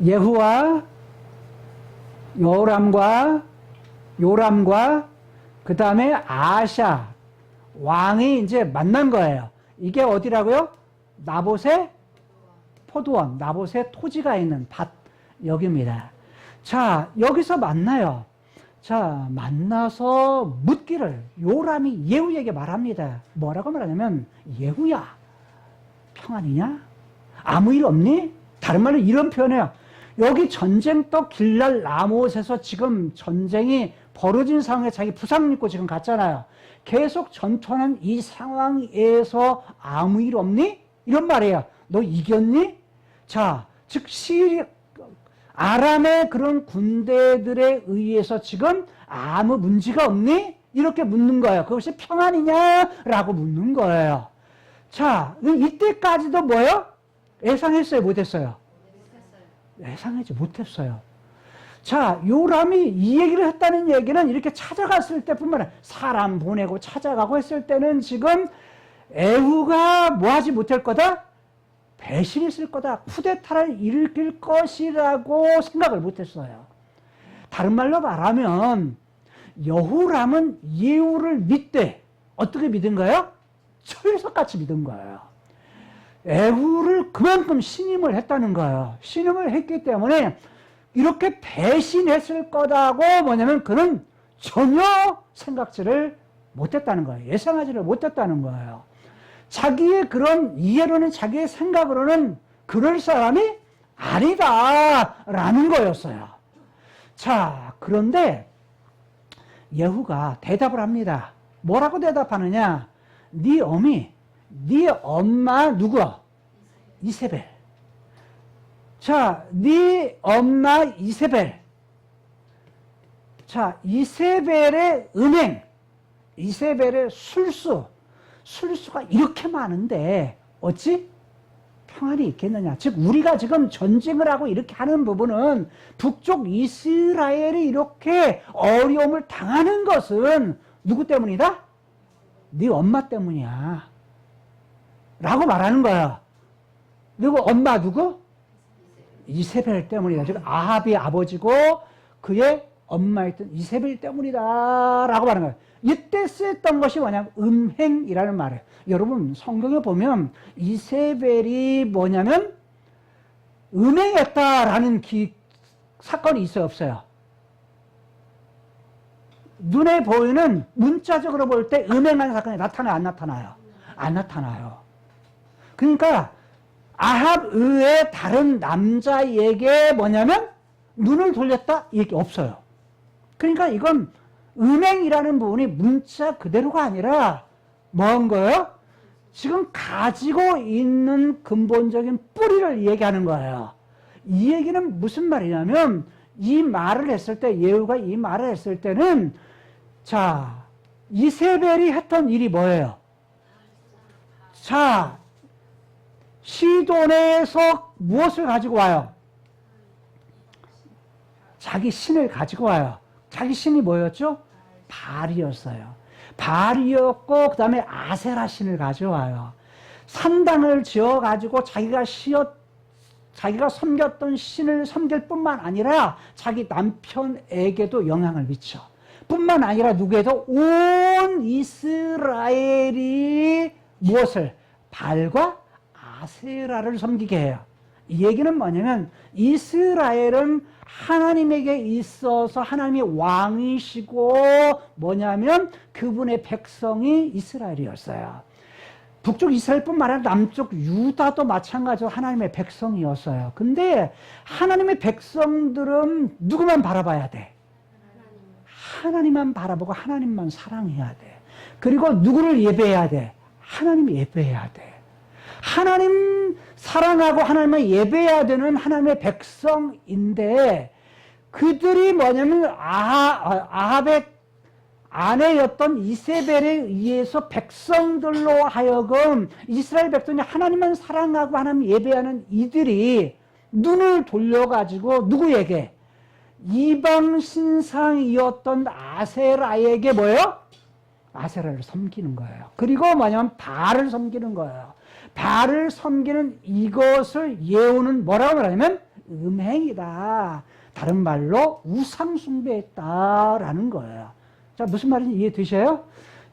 Speaker 3: 예후와 요람과 그 다음에 아샤 왕이 이제 만난 거예요. 이게 어디라고요? 나봇의 포도원, 나봇의 토지가 있는 밭, 여기입니다. 자, 여기서 만나요. 자, 만나서 묻기를 요람이 예후에게 말합니다. 뭐라고 말하냐면, 예후야, 평안이냐? 아무 일 없니? 다른 말로 이런 표현이에요. 여기 전쟁터 길랄 라못에서 지금 전쟁이 벌어진 상황에 자기 부상 입고 지금 갔잖아요. 계속 전투하는 이 상황에서 아무 일 없니? 이런 말이에요. 너 이겼니? 자, 즉 아람의 그런 군대들에 의해서 지금 아무 문제가 없니? 이렇게 묻는 거예요. 그것이 평안이냐라고 묻는 거예요. 자, 이때까지도 뭐예요? 예상했어요? 못했어요? 예상하지 못했어요. 자, 요람이 이 얘기를 했다는 얘기는 이렇게 찾아갔을 때뿐만 아니라 사람 보내고 찾아가고 했을 때는 지금 에후가 뭐 하지 못할 거다? 배신했을 거다. 쿠데타를 일으킬 것이라고 생각을 못했어요. 다른 말로 말하면 여호람은 예후를 믿되 어떻게 믿은 거예요? 철석같이 믿은 거예요. 에후를 그만큼 신임을 했다는 거예요. 신임을 했기 때문에 이렇게 배신했을 거다고 뭐냐면 그는 전혀 생각지를 못했다는 거예요. 예상하지를 못했다는 거예요. 자기의 그런 이해로는 자기의 생각으로는 그럴 사람이 아니다라는 거였어요. 자, 그런데 예후가 대답을 합니다. 뭐라고 대답하느냐? 네 어미, 네 엄마 누구야? 이세벨. 자, 네 엄마 이세벨. 자, 이세벨의 은행, 이세벨의 술수가 이렇게 많은데 어찌 평안이 있겠느냐. 즉 우리가 지금 전쟁을 하고 이렇게 하는 부분은 북쪽 이스라엘이 이렇게 어려움을 당하는 것은 누구 때문이다? 네 엄마 때문이야 라고 말하는 거야. 누구? 엄마 누구? 이세벨 때문이다. 즉 아합의 아버지고 그의 엄마였던 이세벨 때문이다 라고 말하는 거예요. 이때 쓰였던 것이 뭐냐면 음행이라는 말이에요. 여러분 성경에 보면 이세벨이 뭐냐면 음행했다라는 사건이 있어요? 없어요? 눈에 보이는 문자적으로 볼 때 음행하는 사건이 나타나요? 안 나타나요? 안 나타나요. 그러니까 아합 의외의 다른 남자에게 뭐냐면 눈을 돌렸다? 이게 없어요. 그러니까 이건 음행이라는 부분이 문자 그대로가 아니라 뭐한 거예요? 지금 가지고 있는 근본적인 뿌리를 얘기하는 거예요. 이 얘기는 무슨 말이냐면 이 말을 했을 때 예후가 이 말을 했을 때는 자 이세벨이 했던 일이 뭐예요? 자 시돈에서 무엇을 가지고 와요? 자기 신을 가지고 와요. 자기 신이 뭐였죠? 바알이었어요. 바알이었고 그 다음에 아세라 신을 가져와요. 산당을 지어가지고 자기가 섬겼던 신을 섬길 뿐만 아니라 자기 남편에게도 영향을 미쳐. 뿐만 아니라 누구에도 온 이스라엘이 무엇을? 바알과 아세라를 섬기게 해요. 이 얘기는 뭐냐면 이스라엘은 하나님에게 있어서 하나님의 왕이시고 뭐냐면 그분의 백성이 이스라엘이었어요. 북쪽 이스라엘뿐만 아니라 남쪽 유다도 마찬가지로 하나님의 백성이었어요. 근데 하나님의 백성들은 누구만 바라봐야 돼? 하나님만 바라보고 하나님만 사랑해야 돼. 그리고 누구를 예배해야 돼? 하나님 예배해야 돼. 하나님 사랑하고 하나님을 예배해야 되는 하나님의 백성인데 그들이 뭐냐면 아합의 아내였던 이세벨에 의해서 백성들로 하여금 이스라엘 백성이 하나님만 사랑하고 하나님 예배하는 이들이 눈을 돌려가지고 누구에게? 이방 신상이었던 아세라에게 뭐예요? 아세라를 섬기는 거예요. 그리고 뭐냐면 바알을 섬기는 거예요. 바알을 섬기는 이것을 예후는 뭐라고 말하냐면 음행이다. 다른 말로 우상 숭배했다라는 거예요. 자, 무슨 말인지 이해되셔요?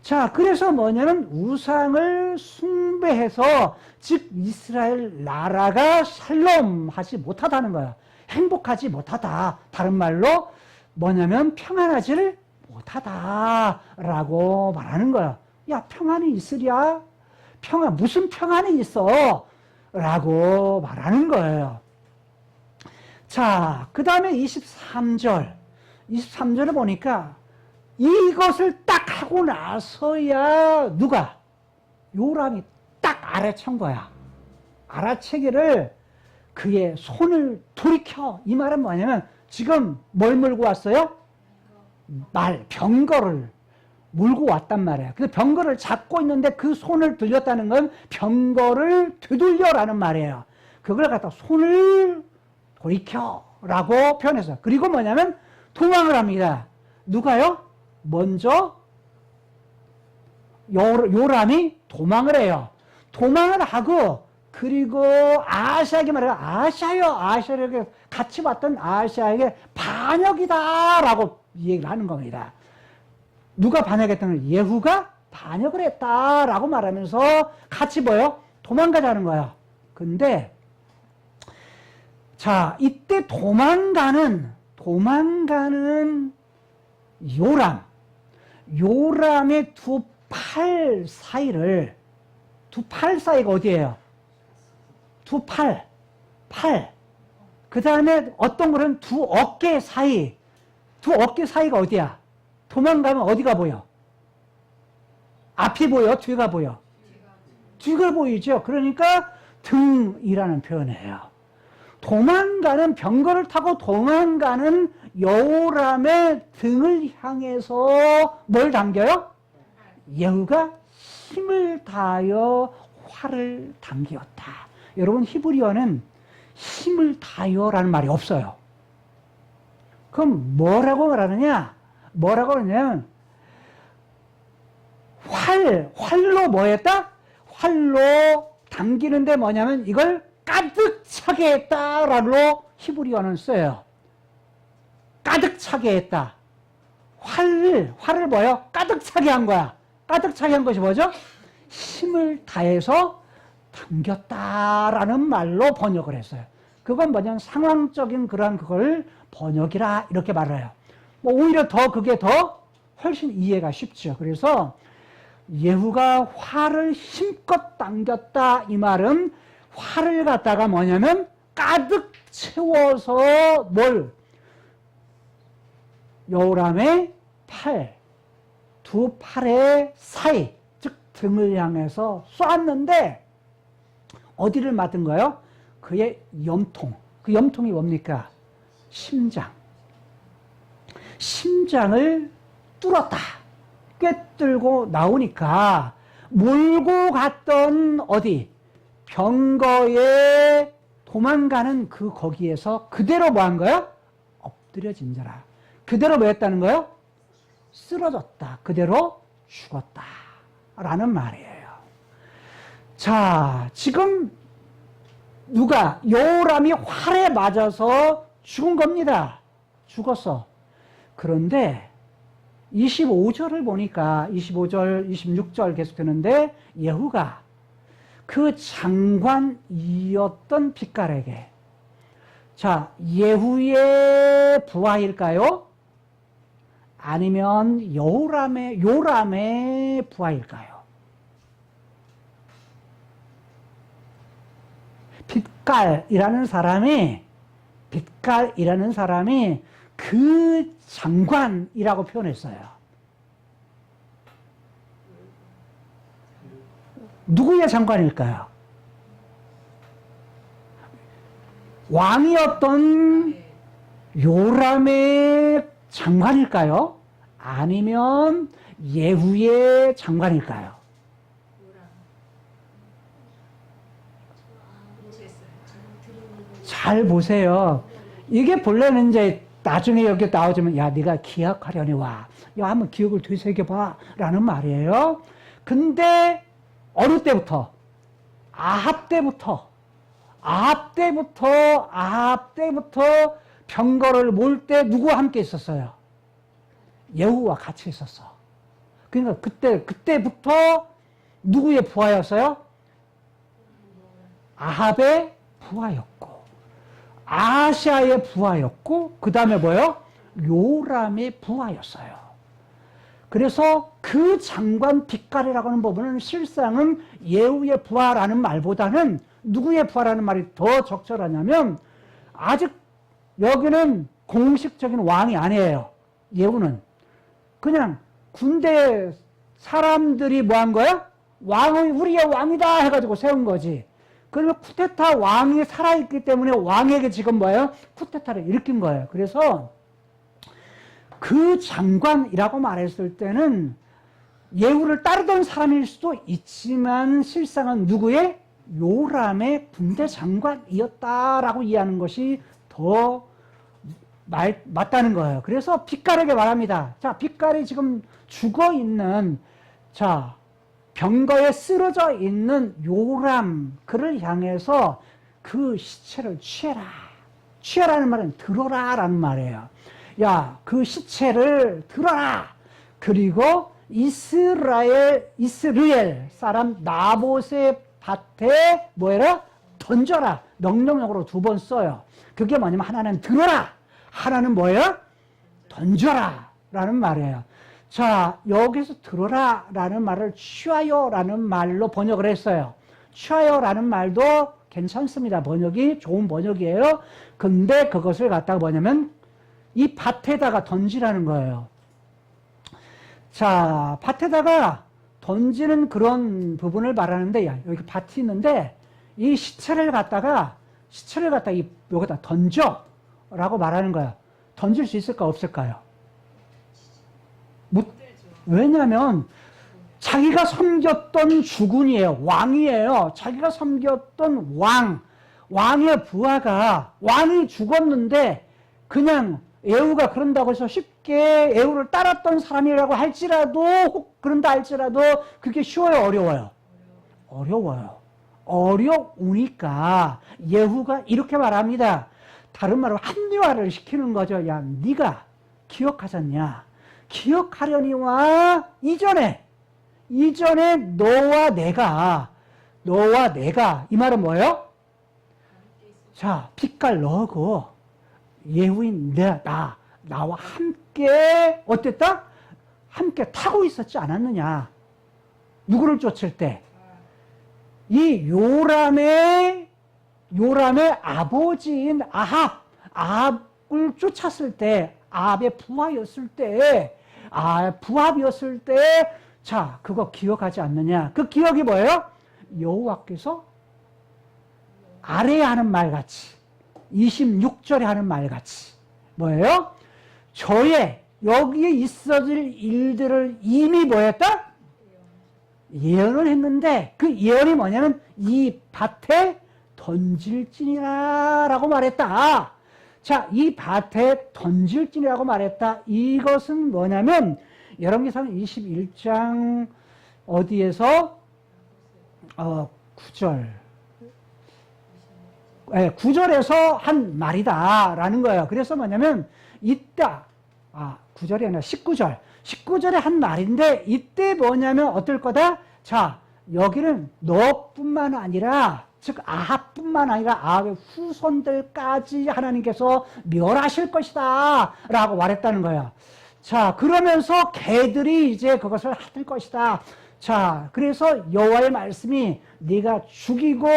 Speaker 3: 자, 그래서 뭐냐면 우상을 숭배해서 즉 이스라엘 나라가 샬롬하지 못하다는 거예요. 행복하지 못하다. 다른 말로 뭐냐면 평안하지를 못하다라고 말하는 거야. 야, 평안이 있으랴? 무슨 평안이 있어? 라고 말하는 거예요. 자, 그 다음에 23절. 23절을 보니까 이것을 딱 하고 나서야 누가? 요람이 딱 알아챈 거야. 알아채기를 그의 손을 돌이켜. 이 말은 뭐냐면 지금 뭘 물고 왔어요? 병거를 물고 왔단 말이에요. 근데 병거를 잡고 있는데 그 손을 들렸다는 건 병거를 되돌려라는 말이에요. 그걸 갖다 손을 돌이켜라고 표현했어요. 그리고 뭐냐면 도망을 합니다. 누가요? 먼저 요람이 도망을 해요. 도망을 하고 그리고 아하시아에게 말해요. 아하시아에게 같이 왔던 아하시아에게 반역이다라고 얘기를 하는 겁니다. 누가 반역했다는 거예요? 예후가 반역을 했다라고 말하면서 같이 뭐요? 도망가자는 거예요. 근데 자, 이때 도망가는 요람의 두 팔 사이가 어디예요? 두 팔. 그 다음에 어떤 거는 두 어깨 사이가 어디야? 도망가면 어디가 보여? 앞이 보여? 뒤가 보여? 뒤가 보이죠? 그러니까 등이라는 표현이에요. 도망가는, 병거를 타고 도망가는 여호람의 등을 향해서 뭘 당겨요? 예후가 힘을 다하여 활을 당기었다. 여러분, 히브리어는 힘을 다하여라는 말이 없어요. 그럼 뭐라고 말하느냐? 뭐라고 하냐면 활로 뭐 했다? 활로 당기는데 뭐냐면 이걸 가득 차게 했다라고 히브리어는 써요. 가득 차게 했다. 활을 뭐예요? 가득 차게 한 거야. 가득 차게 한 것이 뭐죠? 힘을 다해서 당겼다라는 말로 번역을 했어요. 그건 뭐냐면 상황적인 그런 그걸 번역이라 이렇게 말을 해요. 뭐 오히려 그게 훨씬 이해가 쉽죠. 그래서 예후가 활을 힘껏 당겼다 이 말은 활을 갖다가 뭐냐면 가득 채워서 여호람의 두 팔의 사이, 즉 등을 향해서 쏘았는데 어디를 맞은 거예요? 그의 염통. 그 염통이 뭡니까? 심장을 뚫었다. 꿰뚫고 나오니까 몰고 갔던 병거에 도망가는 거기에서 그대로 뭐 한 거야? 엎드려진 자라. 그대로 뭐 했다는 거예요? 쓰러졌다. 그대로 죽었다. 라는 말이에요. 자, 지금 여호람이 활에 맞아서 죽은 겁니다. 죽었어. 그런데 25절을 보니까 25절, 26절 계속되는데 예후가 그 장관이었던 빛깔에게 자, 예후의 부하일까요? 아니면 요람의 부하일까요? 빛깔이라는 사람이 그 장관이라고 표현했어요. 누구의 장관일까요? 왕이었던 요람의 장관일까요? 아니면 예후의 장관일까요? 잘 보세요. 이게 본래는 이제 나중에 여기 나오지만 야 네가 기억하려니 와. 야 한번 기억을 되새겨봐 라는 말이에요. 근데 어느 때부터? 아합 때부터 병거를 몰 때 누구와 함께 있었어요? 예후와 같이 있었어. 그러니까 그때부터 누구의 부하였어요? 아합의 부하였고 아하시아의 부하였고 그 다음에 뭐예요? 요람의 부하였어요. 그래서 그 장관 빛깔이라고 하는 부분은 실상은 예후의 부하라는 말보다는 누구의 부하라는 말이 더 적절하냐면 아직 여기는 공식적인 왕이 아니에요. 예후는. 그냥 군대 사람들이 뭐 한 거야? 우리의 왕이다 해가지고 세운 거지. 그러면 쿠데타 왕이 살아있기 때문에 왕에게 지금 뭐예요? 쿠데타를 일으킨 거예요. 그래서 그 장관이라고 말했을 때는 예후를 따르던 사람일 수도 있지만 실상은 누구의? 요람의 군대 장관이었다라고 이해하는 것이 더 맞다는 거예요. 그래서 빛깔에게 말합니다. 자, 빛깔이 지금 죽어 있는, 자, 병거에 쓰러져 있는 요람, 그를 향해서 그 시체를 취해라. 취하라는 말은 들어라 라는 말이에요. 야, 그 시체를 들어라. 그리고 이스라엘 사람 나봇의 밭에 뭐해라? 던져라. 명령력으로 2번 써요. 그게 뭐냐면 하나는 들어라. 하나는 뭐예요? 던져라 라는 말이에요. 자, 여기서 들어라 라는 말을 취하여 라는 말로 번역을 했어요. 취하여 라는 말도 괜찮습니다. 번역이 좋은 번역이에요. 근데 그것을 갖다가 뭐냐면 이 밭에다가 던지라는 거예요. 자, 밭에다가 던지는 그런 부분을 말하는데, 야, 여기 밭이 있는데 이 시체를 갖다가 여기다 던져 라고 말하는 거야. 던질 수 있을까 없을까요? 왜냐하면 자기가 섬겼던 주군이에요. 왕이에요. 자기가 섬겼던 왕의 부하가, 왕이 죽었는데 그냥 예후가 그런다고 해서 쉽게 예후를 따랐던 사람이라고 할지라도, 혹 그런다 할지라도 그게 쉬워요, 어려워요? 어려워요. 어려우니까 예후가 이렇게 말합니다. 다른 말로 합리화를 시키는 거죠. 야, 네가 기억하잖냐? 기억하려니와 이전에 너와 내가 이 말은 뭐예요? 자, 빛깔 너고 예후인 나와 함께 어땠다? 함께 타고 있었지 않았느냐? 누구를 쫓을 때? 이 요람의 아버지인 아합을 쫓았을 때, 아합의 부하였을 때, 부합이었을 때, 자, 그거 기억하지 않느냐? 그 기억이 뭐예요? 여호와께서 아래에 하는 말같이, 26절에 하는 말같이, 뭐예요? 저의 여기에 있어질 일들을 이미 뭐였다? 예언을 했는데, 그 예언이 뭐냐면 이 밭에 던질지니라 라고 말했다. 자, 이 밭에 던질지니라고 말했다. 이것은 뭐냐면 열왕기상 21장 어디에서 9절에서 한 말이다 라는 거예요. 그래서 뭐냐면 이따 9절이 아니라 19절에 한 말인데, 이때 뭐냐면 어떨 거다? 자, 여기는 너뿐만 아니라, 즉 아합뿐만 아니라 아합의 후손들까지 하나님께서 멸하실 것이다 라고 말했다는 거예요. 자, 그러면서 개들이 이제 그것을 핥을 것이다. 자, 그래서 여호와의 말씀이 네가 죽이고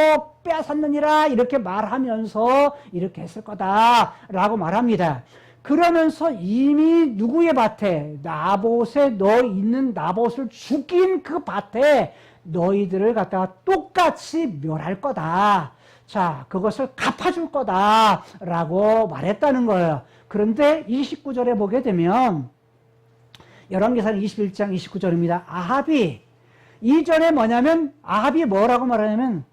Speaker 3: 빼앗았느니라 이렇게 말하면서 이렇게 했을 거다 라고 말합니다. 그러면서 이미 누구의 밭에? 너 있는 나봇을 죽인 그 밭에 너희들을 갖다가 똑같이 멸할 거다. 자, 그것을 갚아줄 거다 라고 말했다는 거예요. 그런데 29절에 보게 되면 열왕기상 21장 29절입니다. 아합이 이전에 뭐냐면 아합이 뭐라고 말하냐면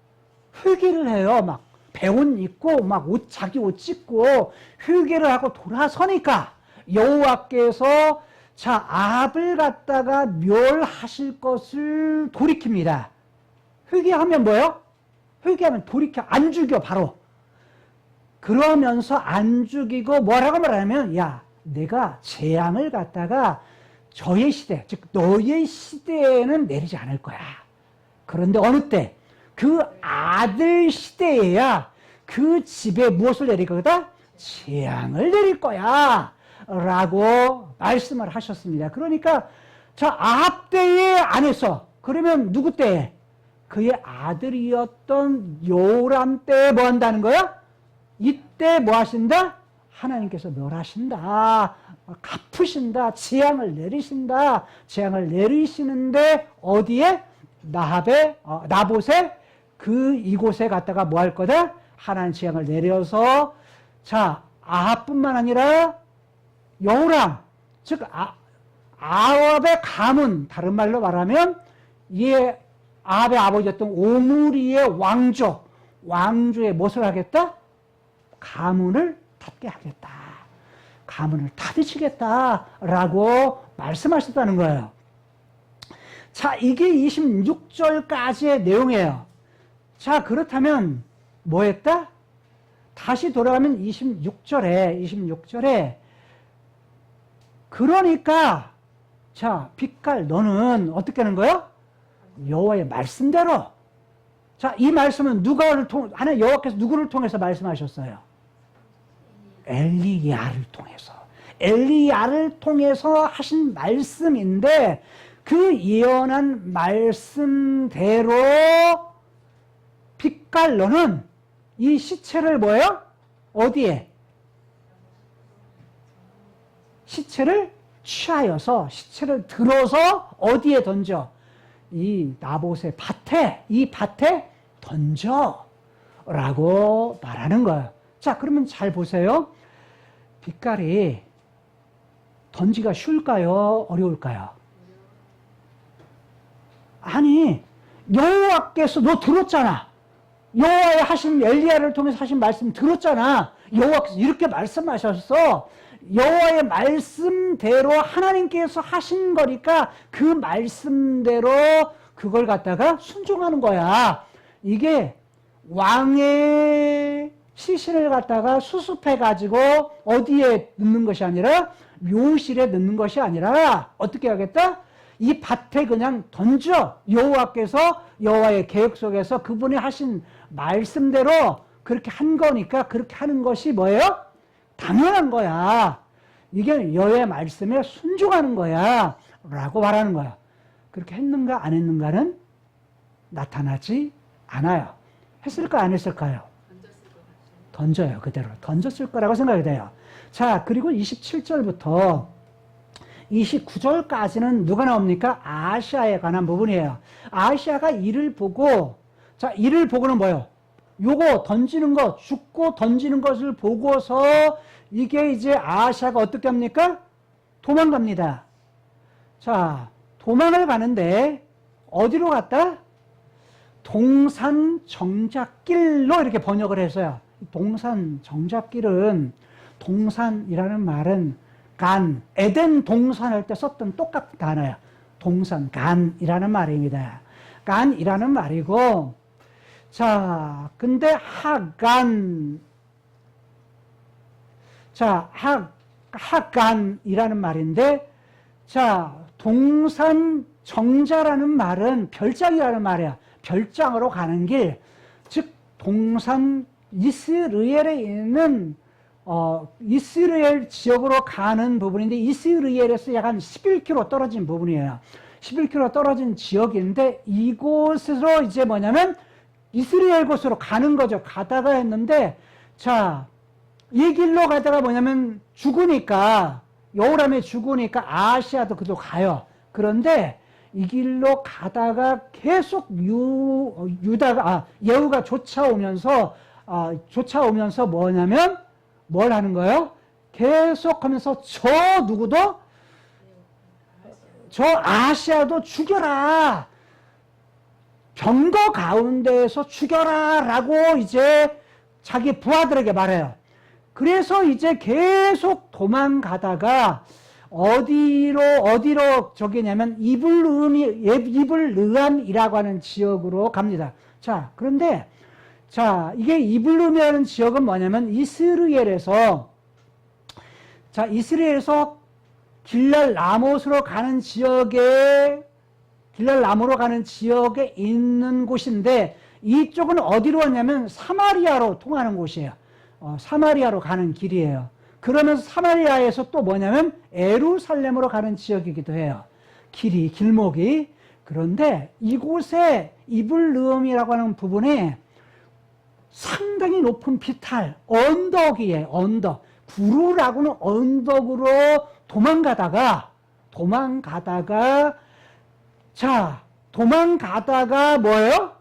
Speaker 3: 회개를 해요. 막 배옷 입고 막 자기 옷 찢고 회개를 하고 돌아서니까 여호와께서 자, 아합을 갖다가 멸하실 것을 돌이킵니다. 회개하면 뭐예요? 회개하면 돌이켜 안 죽여 바로. 그러면서 안 죽이고 뭐라고 말하냐면, 야, 내가 재앙을 갖다가 저의 시대, 즉 너의 시대에는 내리지 않을 거야. 그런데 어느 때? 그 아들 시대에야 그 집에 무엇을 내릴 거다? 재앙을 내릴 거야 라고 말씀을 하셨습니다. 그러니까 저 아합 때에 안 했어. 그러면 누구 때에? 그의 아들이었던 요람 때에 뭐 한다는 거야? 이때 뭐 하신다? 하나님께서 멸하신다. 갚으신다. 재앙을 내리신다. 재앙을 내리시는데 어디에? 나봇에 그 이곳에 갔다가 뭐 할 거다? 하나님 재앙을 내려서 자 아합뿐만 아니라 여호람 즉 아합의 가문 다른 말로 말하면 이 아합의 아버지였던 오므리의 왕조의 무엇을 하겠다? 가문을 닫게 하겠다. 가문을 닫으시겠다라고 말씀하셨다는 거예요. 자, 이게 26절까지의 내용이에요. 자, 그렇다면 뭐 했다? 다시 돌아가면 26절에 그러니까 자, 빛깔 너는 어떻게 하는 거야? 여호와의 말씀대로. 자, 이 말씀은 하나님 여호와께서 누구를 통해서 말씀하셨어요? 엘리야를 통해서. 엘리야를 통해서 하신 말씀인데 그 예언한 말씀대로 빛깔 너는 이 시체를 뭐예요? 어디에? 시체를 취하여서 시체를 들어서 어디에 던져? 이 나봇의 밭에 이 밭에 던져 라고 말하는 거예요. 자, 그러면 잘 보세요. 빛깔이 던지기가 쉬울까요? 어려울까요? 아니 여호와께서 너 들었잖아. 여호와의 하신 엘리야를 통해서 하신 말씀 들었잖아. 여호와께서 이렇게 말씀하셨어. 여호와의 말씀대로 하나님께서 하신 거니까 그 말씀대로 그걸 갖다가 순종하는 거야. 이게 왕의 시신을 갖다가 수습해 가지고 어디에 넣는 것이 아니라 묘실에 넣는 것이 아니라 어떻게 하겠다? 이 밭에 그냥 던져. 여호와께서 여호와의 계획 속에서 그분이 하신 말씀대로 그렇게 한 거니까 그렇게 하는 것이 뭐예요? 당연한 거야. 이게 여호와의 말씀에 순종하는 거야 라고 말하는 거야. 그렇게 했는가 안 했는가는 나타나지 않아요. 했을까 안 했을까요? 던져요. 그대로 던졌을 거라고 생각이 돼요. 자, 그리고 27절부터 29절까지는 누가 나옵니까? 아시아에 관한 부분이에요. 아시아가 이를 보고, 자, 이를 보고는 뭐예요? 요거 던지는 거, 죽고 던지는 것을 보고서 이게 이제 아시아가 어떻게 합니까? 도망갑니다. 자, 도망을 가는데 어디로 갔다? 동산 정작길로 이렇게 번역을 했어요. 동산 정작길은 동산이라는 말은 에덴 동산 할 때 썼던 똑같은 단어예요. 동산, 간이라는 말입니다. 간이라는 말이고, 자, 근데 하간이라는 말인데, 자, 동산 정자라는 말은 별장이라는 말이야. 별장으로 가는 길, 즉, 동산 이스라엘에 있는 이스라엘 지역으로 가는 부분인데 이스라엘에서 약 한 11km 떨어진 부분이에요. 11km 떨어진 지역인데 이곳에서 이제 뭐냐면 이스라엘 곳으로 가는 거죠. 가다가 했는데 자, 이 길로 가다가 뭐냐면 죽으니까 여호람이 죽으니까 아시아도 그도 가요. 그런데 이 길로 가다가 계속 예후가 쫓아오면서 뭐냐면 뭘 하는 거예요? 계속 하면서 누구도 저 아시아도 죽여라. 병거 가운데에서 죽여라 라고 이제 자기 부하들에게 말해요. 그래서 이제 계속 도망가다가 어디로 저기냐면 이블르함이라고 하는 지역으로 갑니다. 자, 그런데 자, 이게 이블룸이라는 지역은 뭐냐면 이스라엘에서 길랄 라못으로 가는 지역에 있는 곳인데 이쪽은 어디로 왔냐면 사마리아로 통하는 곳이에요. 사마리아로 가는 길이에요. 그러면서 사마리아에서 또 뭐냐면 예루살렘으로 가는 지역이기도 해요. 길목이. 그런데 이곳에 이블르음이라고 하는 부분에 상당히 높은 비탈, 언덕이에요. 언덕. 구루라고는 언덕으로 도망가다가 뭐예요?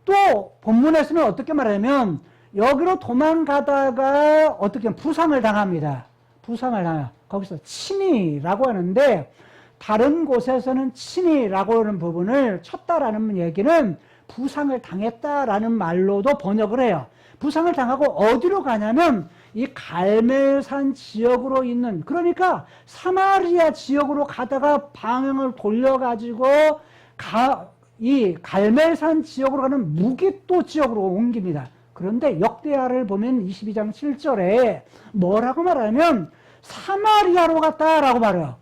Speaker 3: 또 본문에서는 어떻게 말하냐면 여기로 도망가다가 어떻게 부상을 당합니다. 부상을 당해요. 거기서 친이라고 하는데 다른 곳에서는 친이라고 하는 부분을 쳤다라는 얘기는 부상을 당했다라는 말로도 번역을 해요. 부상을 당하고 어디로 가냐면 이 갈멜산 지역으로 있는, 그러니까 사마리아 지역으로 가다가 방향을 돌려가지고 이 갈멜산 지역으로 가는 무기또 지역으로 옮깁니다. 그런데 역대하를 보면 22장 7절에 뭐라고 말하냐면 사마리아로 갔다라고 말해요.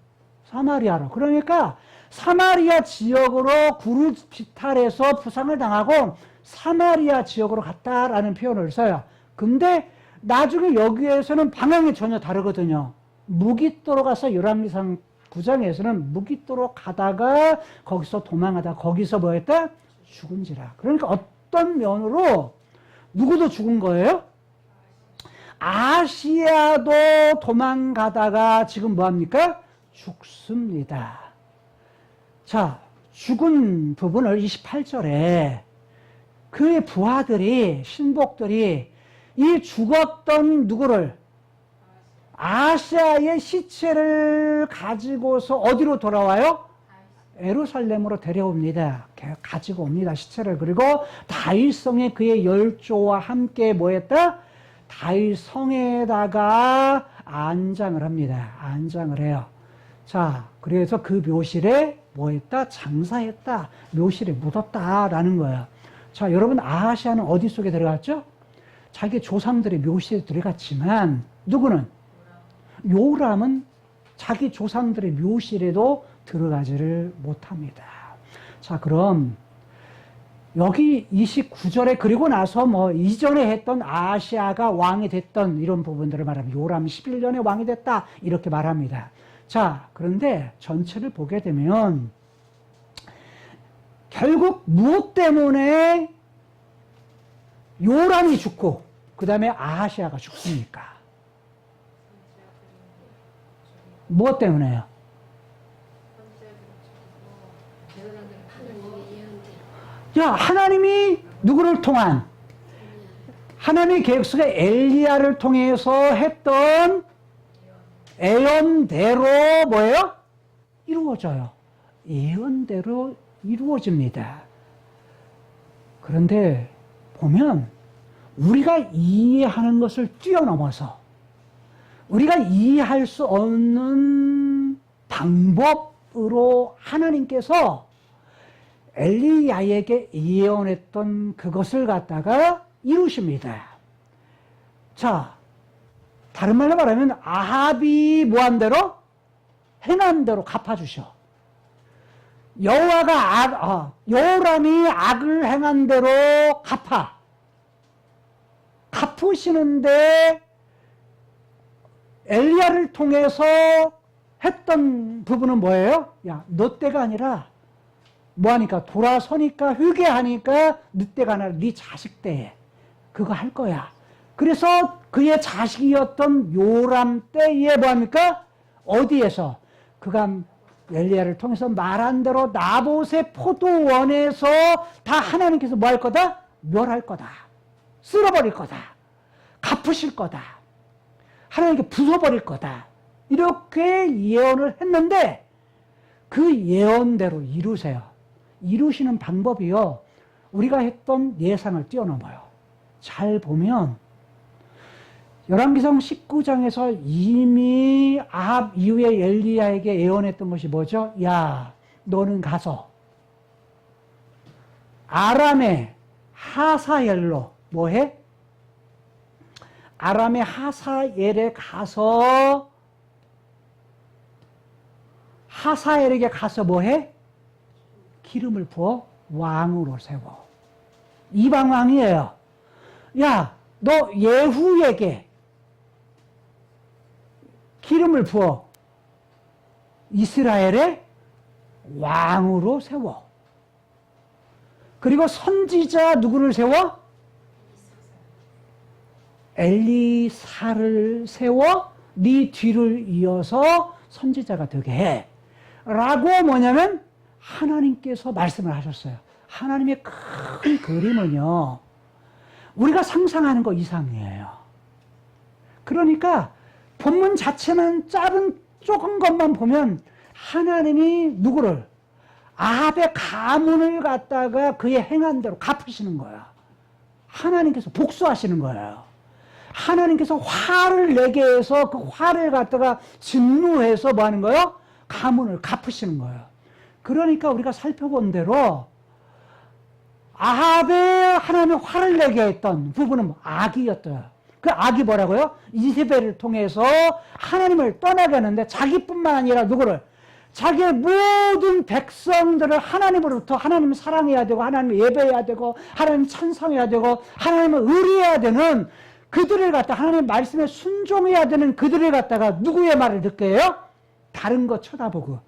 Speaker 3: 사마리아로. 그러니까 사마리아 지역으로 구루 비탈에서 부상을 당하고 사마리아 지역으로 갔다라는 표현을 써요. 근데 나중에 여기에서는 방향이 전혀 다르거든요. 무기또로 가서 열왕기상 9장에서는 무기또로 가다가 거기서 도망하다 거기서 뭐 했다? 죽은지라. 그러니까 어떤 면으로 누구도 죽은 거예요? 아시아도 도망가다가 지금 뭐합니까? 죽습니다. 자, 죽은 부분을 28절에 그의 부하들이, 신복들이 이 죽었던 누구를? 아시아의 시체를 가지고서 어디로 돌아와요? 예루살렘으로 데려옵니다. 가지고 옵니다. 시체를. 그리고 다윗성에 그의 열조와 함께 뭐했다? 다윗성에다가 안장을 합니다. 안장을 해요. 자, 그래서 그 묘실에 뭐했다? 장사했다. 묘실에 묻었다라는 거예요. 자, 여러분 아하시아는 어디 속에 들어갔죠? 자기 조상들의 묘실에 들어갔지만 누구는? 요람은 자기 조상들의 묘실에도 들어가지를 못합니다. 자, 그럼 여기 29절에 그리고 나서 뭐 이전에 했던 아하시아가 왕이 됐던 이런 부분들을 말하면 요람 11년에 왕이 됐다 이렇게 말합니다. 자, 그런데 전체를 보게 되면 결국 무엇 때문에 요람이 죽고 그 다음에 아하시아가 죽습니까? 무엇 때문에요? 야, 하나님이 누구를 통한? 하나님의 계획 속에 엘리야를 통해서 했던 예언대로 뭐예요? 이루어져요. 예언대로 이루어집니다. 그런데 보면 우리가 이해하는 것을 뛰어넘어서 우리가 이해할 수 없는 방법으로 하나님께서 엘리야에게 예언했던 그것을 갖다가 이루십니다. 자, 다른 말로 말하면 아합이 뭐한 대로? 행한 대로 갚아주셔. 여호람이 악을 행한 대로 갚으시는데 엘리야를 통해서 했던 부분은 뭐예요? 야, 너 때가 아니라 뭐하니까 돌아서니까 회개하니까 너 때가 아니라 네 자식 때에 그거 할 거야. 그래서 그의 자식이었던 요람 때에 뭐합니까? 어디에서? 그가 엘리야를 통해서 말한 대로 나봇의 포도원에서 다 하나님께서 뭐 할 거다? 멸할 거다. 쓸어버릴 거다. 갚으실 거다. 하나님께 부숴버릴 거다. 이렇게 예언을 했는데 그 예언대로 이루세요. 이루시는 방법이요. 우리가 했던 예상을 뛰어넘어요. 잘 보면 열왕기상 19장에서 이미 아합 이후에 엘리야에게 예언했던 것이 뭐죠? 야, 너는 가서 아람의 하사엘로 뭐해? 아람의 하사엘에 가서 하사엘에게 가서 뭐해? 기름을 부어 왕으로 세워. 이방 왕이에요. 야, 너 예후에게 기름을 부어 이스라엘의 왕으로 세워. 그리고 선지자 누구를 세워? 엘리사를 세워 네 뒤를 이어서 선지자가 되게 해. 라고 뭐냐면 하나님께서 말씀을 하셨어요. 하나님의 큰 그림은요, 우리가 상상하는 거 이상이에요. 그러니까 본문 자체만 짧은 조금 것만 보면 하나님이 누구를? 아합의 가문을 갖다가 그의 행한 대로 갚으시는 거야. 하나님께서 복수하시는 거예요. 하나님께서 화를 내게 해서 그 화를 갖다가 진노해서 뭐 하는 거예요? 가문을 갚으시는 거예요. 그러니까 우리가 살펴본 대로 아합의 하나님의 화를 내게 했던 부분은 악이었어요. 그 악이 뭐라고요? 이세벨을 통해서 하나님을 떠나게 하는데 자기뿐만 아니라 누구를? 자기의 모든 백성들을 하나님으로부터 하나님을 사랑해야 되고 하나님을 예배해야 되고 하나님을 찬송해야 되고 하나님을 의리해야 되는 그들을 갖다 하나님의 말씀에 순종해야 되는 그들을 갖다가 누구의 말을 듣게 해요? 다른 거 쳐다보고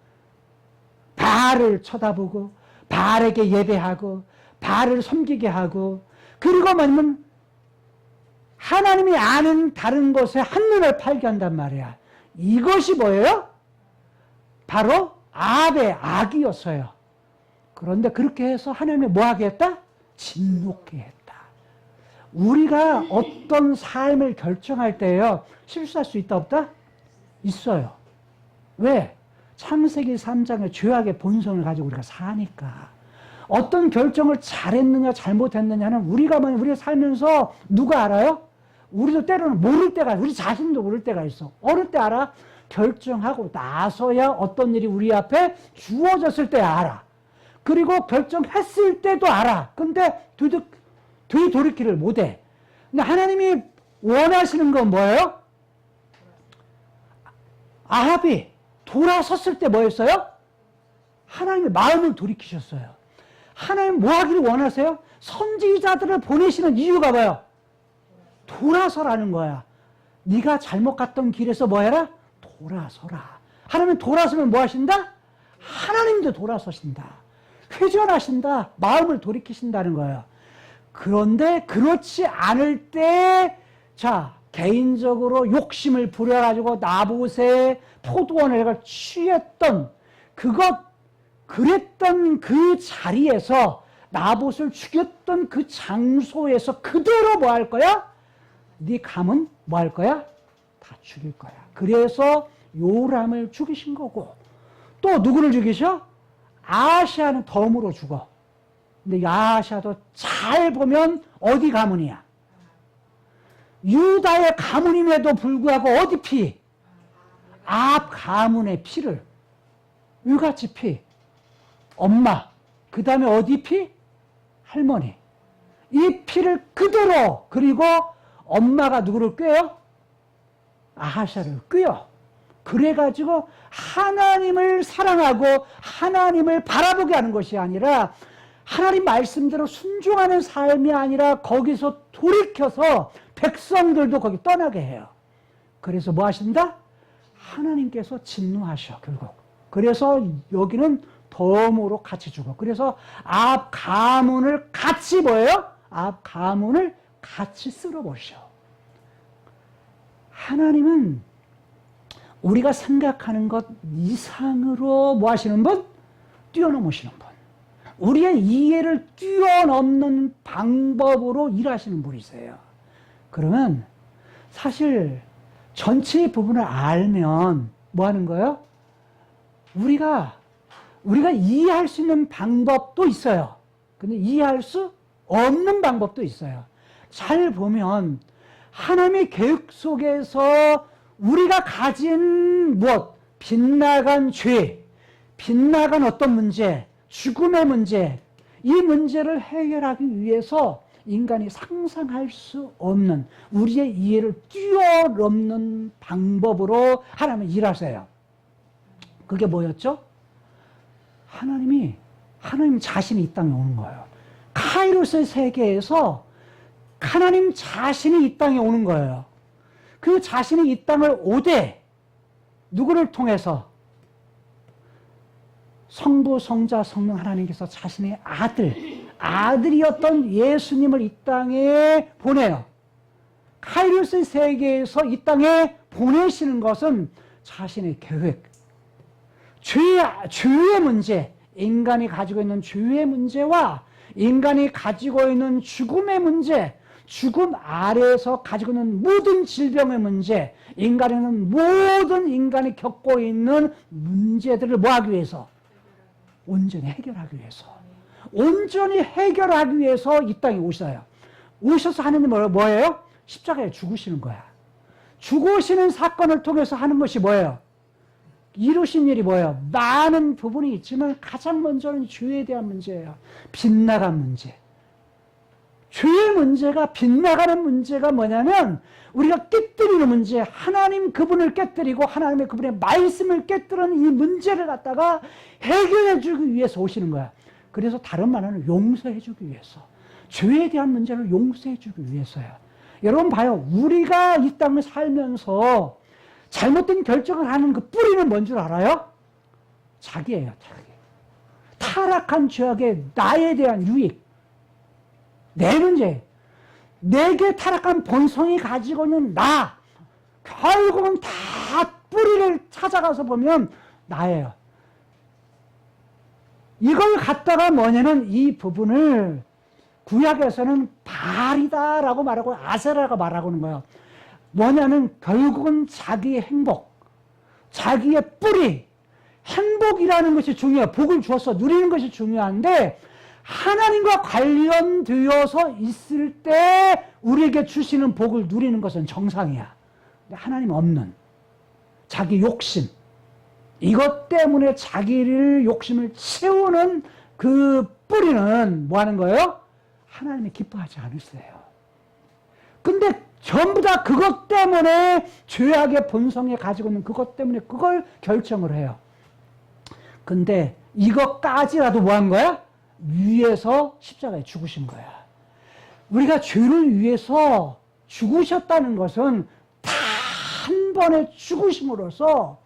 Speaker 3: 바알을 쳐다보고 바알에게 예배하고 바알을 섬기게 하고 그리고 뭐냐면 하나님이 아는 다른 것에 한눈을 팔게 한단 말이야. 이것이 뭐예요? 바로 아합의 악이었어요. 그런데 그렇게 해서 하나님이 뭐하게 했다? 진노케 했다. 우리가 어떤 삶을 결정할 때요, 실수할 수 있다 없다? 있어요. 왜? 창세기 3장의 죄악의 본성을 가지고 우리가 사니까. 어떤 결정을 잘했느냐 잘못했느냐는 우리가 우리가 살면서 누가 알아요? 우리도 때로는 모를 때가, 우리 자신도 모를 때가 있어. 어느 때 알아? 결정하고 나서야 어떤 일이 우리 앞에 주어졌을 때 알아. 그리고 결정했을 때도 알아. 근데 되돌이키를 못해. 근데 하나님이 원하시는 건 뭐예요? 아합이 돌아섰을 때 뭐였어요? 하나님의 마음을 돌이키셨어요. 하나님 뭐 하기를 원하세요? 선지자들을 보내시는 이유가 뭐예요? 돌아서라는 거야. 네가 잘못 갔던 길에서 뭐 해라? 돌아서라. 하나님 돌아서면 뭐 하신다? 하나님도 돌아서신다. 회전하신다. 마음을 돌이키신다는 거예요. 그런데 그렇지 않을 때, 자, 개인적으로 욕심을 부려가지고 나봇의 포도원을 취했던 그랬던 그 자리에서 나봇을 죽였던 그 장소에서 그대로 뭐 할 거야? 네 감은 뭐 할 거야? 다 죽일 거야. 그래서 요람을 죽이신 거고, 또 누구를 죽이셔? 아하시아는 덤으로 죽어. 근데 아하시아도 잘 보면 어디 가문이야? 유다의 가문임에도 불구하고 어디 피? 아합 가문의 피를 유같이 피. 엄마. 그 다음에 어디 피? 할머니. 이 피를 그대로, 그리고 엄마가 누구를 꾀요? 아하시아를 꾀요. 그래가지고 하나님을 사랑하고 하나님을 바라보게 하는 것이 아니라 하나님 말씀대로 순종하는 삶이 아니라 거기서 돌이켜서 백성들도 거기 떠나게 해요. 그래서 뭐 하신다? 하나님께서 진노하셔, 결국. 그래서 여기는 덤으로 같이 죽어. 그래서 아합 가문을 같이 뭐예요? 아합 가문을 같이 쓸어버리셔. 하나님은 우리가 생각하는 것 이상으로 뭐 하시는 분? 뛰어넘으시는 분. 우리의 이해를 뛰어넘는 방법으로 일하시는 분이세요. 그러면 사실 전체 부분을 알면 뭐 하는 거예요? 우리가 이해할 수 있는 방법도 있어요. 근데 이해할 수 없는 방법도 있어요. 잘 보면 하나님의 계획 속에서 우리가 가진 빗나간 죄, 빗나간 어떤 문제, 죽음의 문제, 이 문제를 해결하기 위해서 인간이 상상할 수 없는 우리의 이해를 뛰어넘는 방법으로 하나님은 일하세요. 그게 뭐였죠? 하나님 자신이 이 땅에 오는 거예요. 카이로스의 세계에서 하나님 자신이 이 땅에 오는 거예요. 그 자신이 이 땅을 오되 누구를 통해서? 성부, 성자, 성령 하나님께서 자신의 아들이었던 예수님을 이 땅에 보내요. 카이로스 세계에서 이 땅에 보내시는 것은 자신의 계획, 죄의 문제, 인간이 가지고 있는 죄의 문제와 인간이 가지고 있는 죽음의 문제, 죽음 아래에서 가지고 있는 모든 질병의 문제, 인간에는 모든 인간이 겪고 있는 문제들을 뭐하기 위해서? 온전히 해결하기 위해서. 온전히 해결하기 위해서 이 땅에 오셔요. 오셔서 하는 뭐예요? 십자가에 죽으시는 거야. 죽으시는 사건을 통해서 하는 것이 뭐예요? 이루신 일이 뭐예요? 많은 부분이 있지만 가장 먼저는 죄에 대한 문제예요. 빗나간 문제. 죄의 문제가, 빗나가는 문제가 뭐냐면 우리가 깨뜨리는 문제, 하나님 그분을 깨뜨리고 하나님의 그분의 말씀을 깨뜨리는 이 문제를 갖다가 해결해 주기 위해서 오시는 거야. 그래서 다른 말은 용서해 주기 위해서. 죄에 대한 문제를 용서해 주기 위해서요. 여러분 봐요. 우리가 이 땅을 살면서 잘못된 결정을 하는 그 뿌리는 뭔 줄 알아요? 자기예요, 자기. 타락한 죄악의 나에 대한 유익. 내 문제. 내게 타락한 본성이 가지고 있는 나. 결국은 다 뿌리를 찾아가서 보면 나예요. 이걸 갖다가 뭐냐면 이 부분을 구약에서는 발이다라고 말하고 아세라라고 말하고 있는 거예요. 뭐냐면 결국은 자기의 행복, 자기의 뿌리, 행복이라는 것이 중요해요. 복을 주어서 누리는 것이 중요한데 하나님과 관련되어서 있을 때 우리에게 주시는 복을 누리는 것은 정상이야. 근데 하나님 없는 자기 욕심, 이것 때문에 자기를 욕심을 채우는 그 뿌리는 뭐 하는 거예요? 하나님이 기뻐하지 않으세요. 근데 전부 다 그것 때문에 죄악의 본성에 가지고 있는 그것 때문에 그걸 결정을 해요. 근데 이것까지라도 뭐 한 거야? 위에서 십자가에 죽으신 거야. 우리가 죄를 위해서 죽으셨다는 것은 다 한 번에 죽으심으로써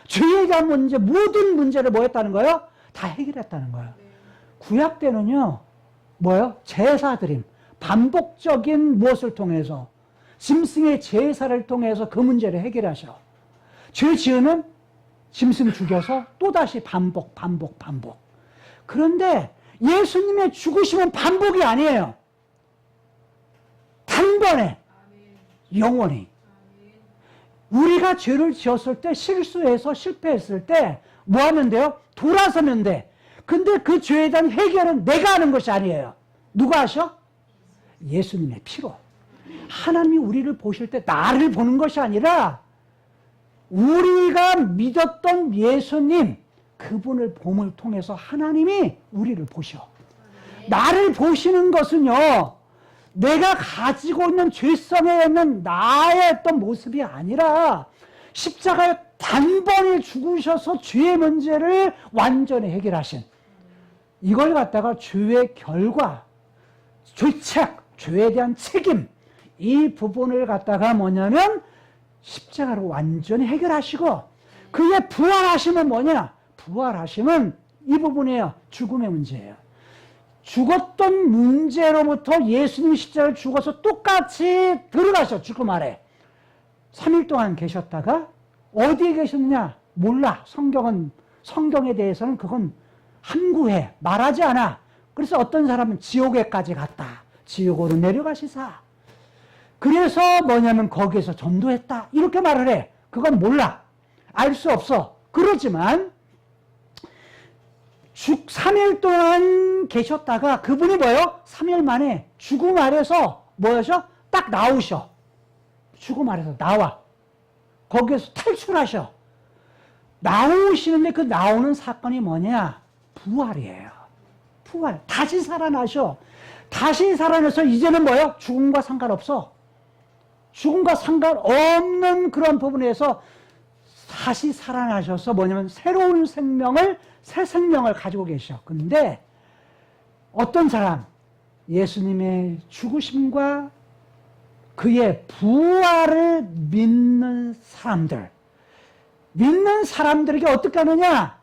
Speaker 3: 죄에 대한 문제, 모든 문제를 뭐 했다는 거예요? 다 해결했다는 거예요. 구약 때는요, 뭐예요? 제사드림, 반복적인 무엇을 통해서? 짐승의 제사를 통해서 그 문제를 해결하셔. 죄 지으면 짐승 죽여서 또다시 반복. 그런데 예수님의 죽으심은 반복이 아니에요. 단번에, 영원히. 우리가 죄를 지었을 때, 실수해서 실패했을 때 뭐 하면 돼요? 돌아서면 돼. 근데 그 죄에 대한 해결은 내가 하는 것이 아니에요. 누가 하셔? 예수님의 피로. 하나님이 우리를 보실 때 나를 보는 것이 아니라 우리가 믿었던 예수님, 그분을 봄을 통해서 하나님이 우리를 보셔. 나를 보시는 것은요, 내가 가지고 있는 죄성에 있는 나의 어떤 모습이 아니라 십자가에 단번에 죽으셔서 죄의 문제를 완전히 해결하신, 이걸 갖다가 죄의 결과, 죄책, 죄에 대한 책임, 이 부분을 갖다가 뭐냐면 십자가로 완전히 해결하시고, 그의 부활하심은 뭐냐? 부활하심은 이 부분이에요. 죽음의 문제예요. 죽었던 문제로부터 예수님이 십자가를 죽어서 똑같이 들어가셔. 죽음 아래 3일 동안 계셨다가 어디에 계셨느냐? 몰라. 성경에 대해서는 그건 함구해, 말하지 않아. 그래서 어떤 사람은 지옥에까지 갔다, 지옥으로 내려가시사. 그래서 뭐냐면 거기에서 전도했다, 이렇게 말을 해. 그건 몰라, 알 수 없어. 그러지만 3일 동안 계셨다가 그분이 뭐예요? 3일 만에 죽음 아래서 뭐하셔? 딱 나오셔. 죽음 아래서 나와. 거기에서 탈출하셔. 나오시는데 그 나오는 사건이 뭐냐? 부활이에요. 부활. 다시 살아나셔. 다시 살아나서 이제는 뭐예요? 죽음과 상관없어. 죽음과 상관없는 그런 부분에서 다시 살아나셔서 뭐냐면 새로운 생명을, 새 생명을 가지고 계셔. 근데 어떤 사람, 예수님의 죽으심과 그의 부활을 믿는 사람들, 믿는 사람들에게 어떻게 하느냐?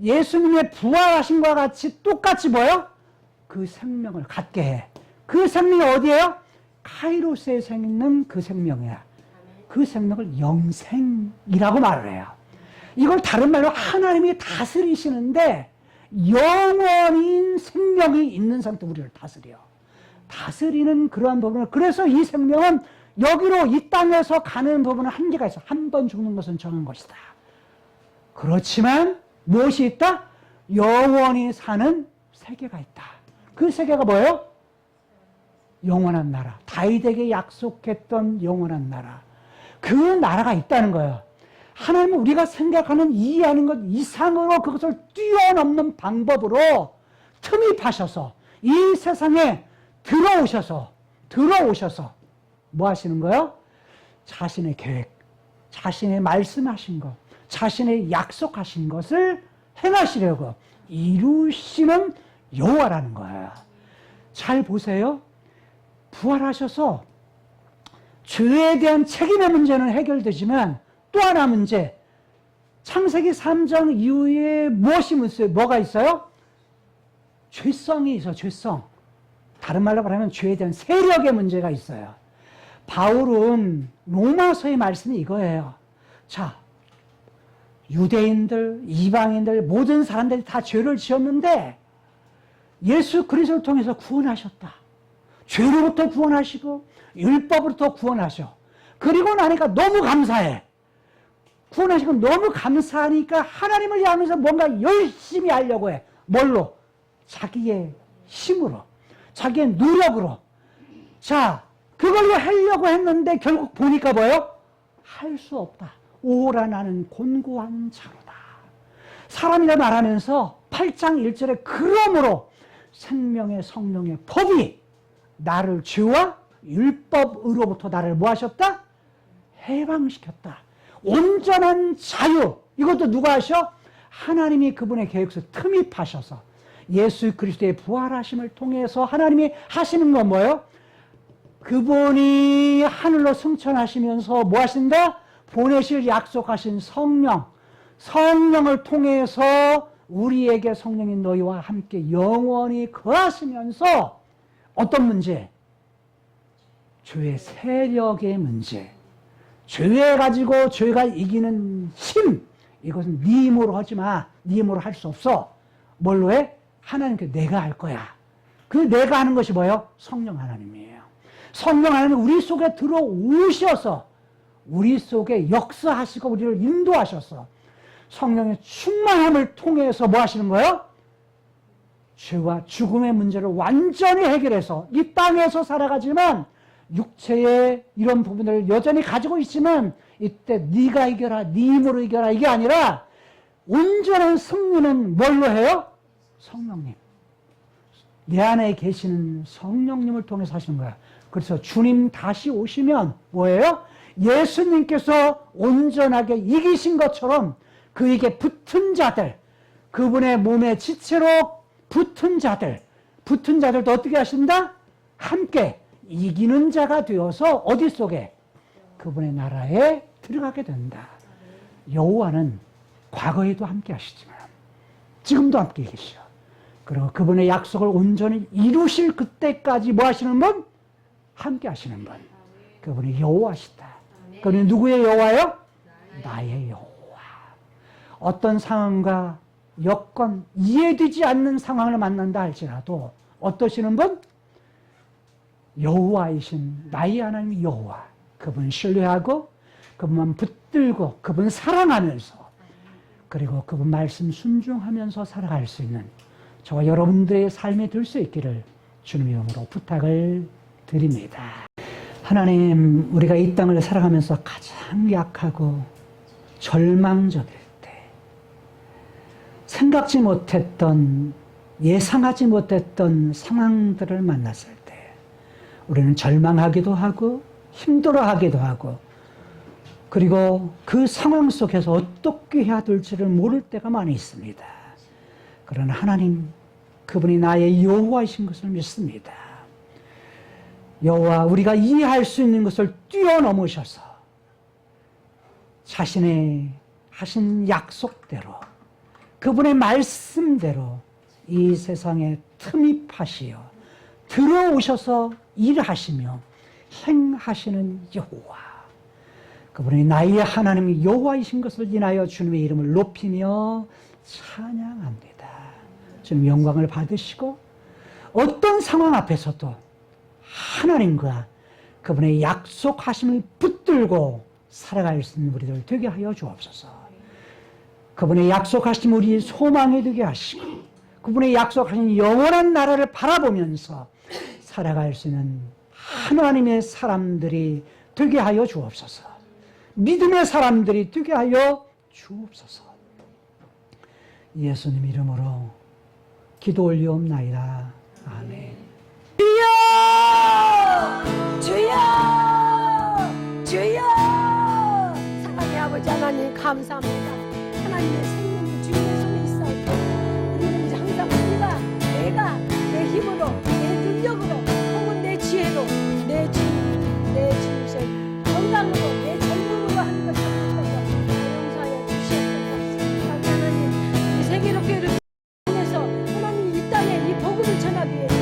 Speaker 3: 예수님의 부활하심과 같이 똑같이 뭐요? 그 생명을 갖게 해. 그 생명이 어디예요? 카이로스에 생기는 그 생명이야. 그 생명을 영생이라고 말을 해요. 이걸 다른 말로 하나님이 다스리시는데 영원인 생명이 있는 상태 우리를 다스려. 다스리는 그러한 부분을, 그래서 이 생명은 여기로 이 땅에서 가는 부분은 한계가 있어. 한 번 죽는 것은 정한 것이다. 그렇지만 무엇이 있다? 영원히 사는 세계가 있다. 그 세계가 뭐예요? 영원한 나라. 다윗에게 약속했던 영원한 나라. 그 나라가 있다는 거예요. 하나님은 우리가 생각하는 이해하는 것 이상으로 그것을 뛰어넘는 방법으로 틈입하셔서 이 세상에 들어오셔서 뭐 하시는 거예요? 자신의 계획, 자신의 말씀하신 것, 자신의 약속하신 것을 행하시려고 이루시는 여호와라는 거예요. 잘 보세요. 부활하셔서 죄에 대한 책임의 문제는 해결되지만 또 하나 문제, 창세기 3장 이후에 무엇이 있어요? 뭐가 있어요? 죄성이 있어요. 죄성. 다른 말로 말하면 죄에 대한 세력의 문제가 있어요. 바울은 로마서의 말씀이 이거예요. 자, 유대인들, 이방인들, 모든 사람들이 다 죄를 지었는데 예수 그리스도를 통해서 구원하셨다. 죄로부터 구원하시고 율법으로부터 구원하셔. 그리고 나니까 너무 감사해. 구원하시고 너무 감사하니까 하나님을 향해서 뭔가 열심히 하려고 해. 뭘로? 자기의 힘으로, 자기의 노력으로. 자, 그걸로 하려고 했는데 결국 보니까 뭐예요? 할 수 없다. 오라 나는 곤고한 자로다. 사람이라 말하면서 8장 1절에 그러므로 생명의 성령의 법이 나를 죄와 율법으로부터 나를 뭐 하셨다? 해방시켰다. 온전한 자유. 이것도 누가 하셔? 하나님이 그분의 계획에서 틈입하셔서 예수 그리스도의 부활하심을 통해서 하나님이 하시는 건 뭐예요? 그분이 하늘로 승천하시면서 뭐 하신다? 보내실 약속하신 성령, 성령을 통해서 우리에게 성령인 너희와 함께 영원히 거하시면서 어떤 문제? 죄의 세력의 문제. 죄 가지고 죄가 이기는 힘. 이것은 네 힘으로 하지 마. 네 힘으로 할 수 없어. 뭘로 해? 하나님께 내가 할 거야. 그 내가 하는 것이 뭐예요? 성령 하나님이에요. 성령 하나님이 우리 속에 들어오셔서 우리 속에 역사하시고 우리를 인도하셔서 성령의 충만함을 통해서 뭐 하시는 거예요? 죄와 죽음의 문제를 완전히 해결해서 이 땅에서 살아가지만 육체의 이런 부분을 여전히 가지고 있지만 이때 네가 이겨라, 네 힘으로 이겨라 이게 아니라 온전한 승리는 뭘로 해요? 성령님. 내 안에 계시는 성령님을 통해서 하시는 거야. 그래서 주님 다시 오시면 뭐예요? 예수님께서 온전하게 이기신 것처럼 그에게 붙은 자들, 그분의 몸의 지체로 붙은 자들도 어떻게 하신다? 함께 이기는 자가 되어서 어디 속에? 그분의 나라에 들어가게 된다. 여호와는 과거에도 함께 하시지만 지금도 함께 계셔. 그리고 그분의 약속을 온전히 이루실 그때까지 뭐 하시는 분? 함께 하시는 분. 그분이 여호와시다. 그분이 누구의 여호와요? 나의 여호와. 어떤 상황과 여건, 이해되지 않는 상황을 만난다 할지라도 어떠시는 분? 여호와이신 나의 하나님 여호와. 그분 신뢰하고 그분만 붙들고 그분 사랑하면서 그리고 그분 말씀 순종하면서 살아갈 수 있는 저와 여러분들의 삶이 될 수 있기를 주님의 이름으로 부탁을 드립니다. 하나님, 우리가 이 땅을 살아가면서 가장 약하고 절망적일 때 생각지 못했던, 예상하지 못했던 상황들을 만났을 때 우리는 절망하기도 하고 힘들어하기도 하고 그리고 그 상황 속에서 어떻게 해야 될지를 모를 때가 많이 있습니다. 그러나 하나님, 그분이 나의 여호와이신 것을 믿습니다. 여호와, 우리가 이해할 수 있는 것을 뛰어넘으셔서 자신의 하신 약속대로 그분의 말씀대로 이 세상에 틈입하시어 들어오셔서 일하시며 행하시는 여호와, 그분이 나의 하나님 여호와이신 것을 인하여 주님의 이름을 높이며 찬양합니다. 주님 영광을 받으시고 어떤 상황 앞에서도 하나님과 그분의 약속하심을 붙들고 살아갈 수 있는 우리들 되게 하여 주옵소서. 그분의 약속하심 우리 소망이 되게 하시고 그분의 약속하신 영원한 나라를 바라보면서 살아갈 수 있는 하나님의 사람들이 되게 하여 주옵소서. 믿음의 사람들이 되게 하여 주옵소서. 예수님 이름으로 기도 올리옵나이다. 아멘.
Speaker 4: 주여! 주여! 주여! 사랑의 아버지 하나님 감사합니다. 하나님의 생명이 주님의 손에 있사오니 우리는 항상 내가 내 힘으로 내 능력으로 혹은 내 지혜로 내 주님의 건강으로 내 젊음으로 하는 것을 용서하여 주시옵소서. 하나님 이 세계로 교회를 통해서 하나님 이 땅에 이 복음을 전하기 위해서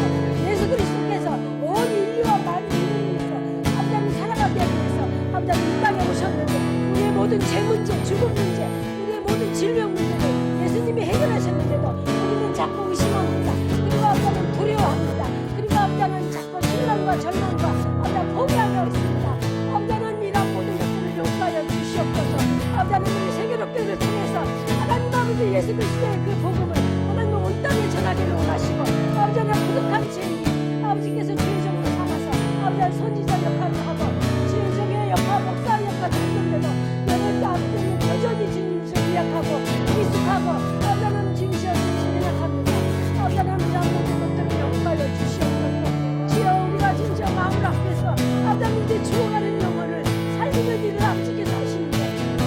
Speaker 4: 예수 그리스도께서 온 인류와 만민을 위해서 하나님 살아가기 위해서 하나님 이 땅에 오셨는데 우리의 모든 죄 문제, 죽음 문제, 우리의 모든 질병 문제를 예수님이 해결하셨는데도 우리는 자꾸 의심합니다. 그리고 하나님 두려워합니다. 그리고 하나님 자꾸 신랑과 절망과 하나님 포기하며 있습니다. 하나님 이런 모든 것들을 용서하여 주시옵소서. 하나님 우리 세계롭교회를 통해서 하나님 아버지 예수 그리스도의 그 복음을 하나님 온 땅에 전하기를 원하시고 아버지는 부족한 죄인이 아버지께서 주의종으로 삼아서 아버지 선지자 역할을 하고 주의종의 역할, 목사 역할을 했는데도 여덟 아버지는 여전히 주님을 미약하고 미숙하고 아버지는 주님이시여 주님을 미약합니다. 아버지는 이런 모든 것들을 용서하여 주시옵소서. 주여 우리가 진짜 마음을 앞에서 아버지 이제 죽어가는 영혼을 살리는 일을 아버지께서 하시는데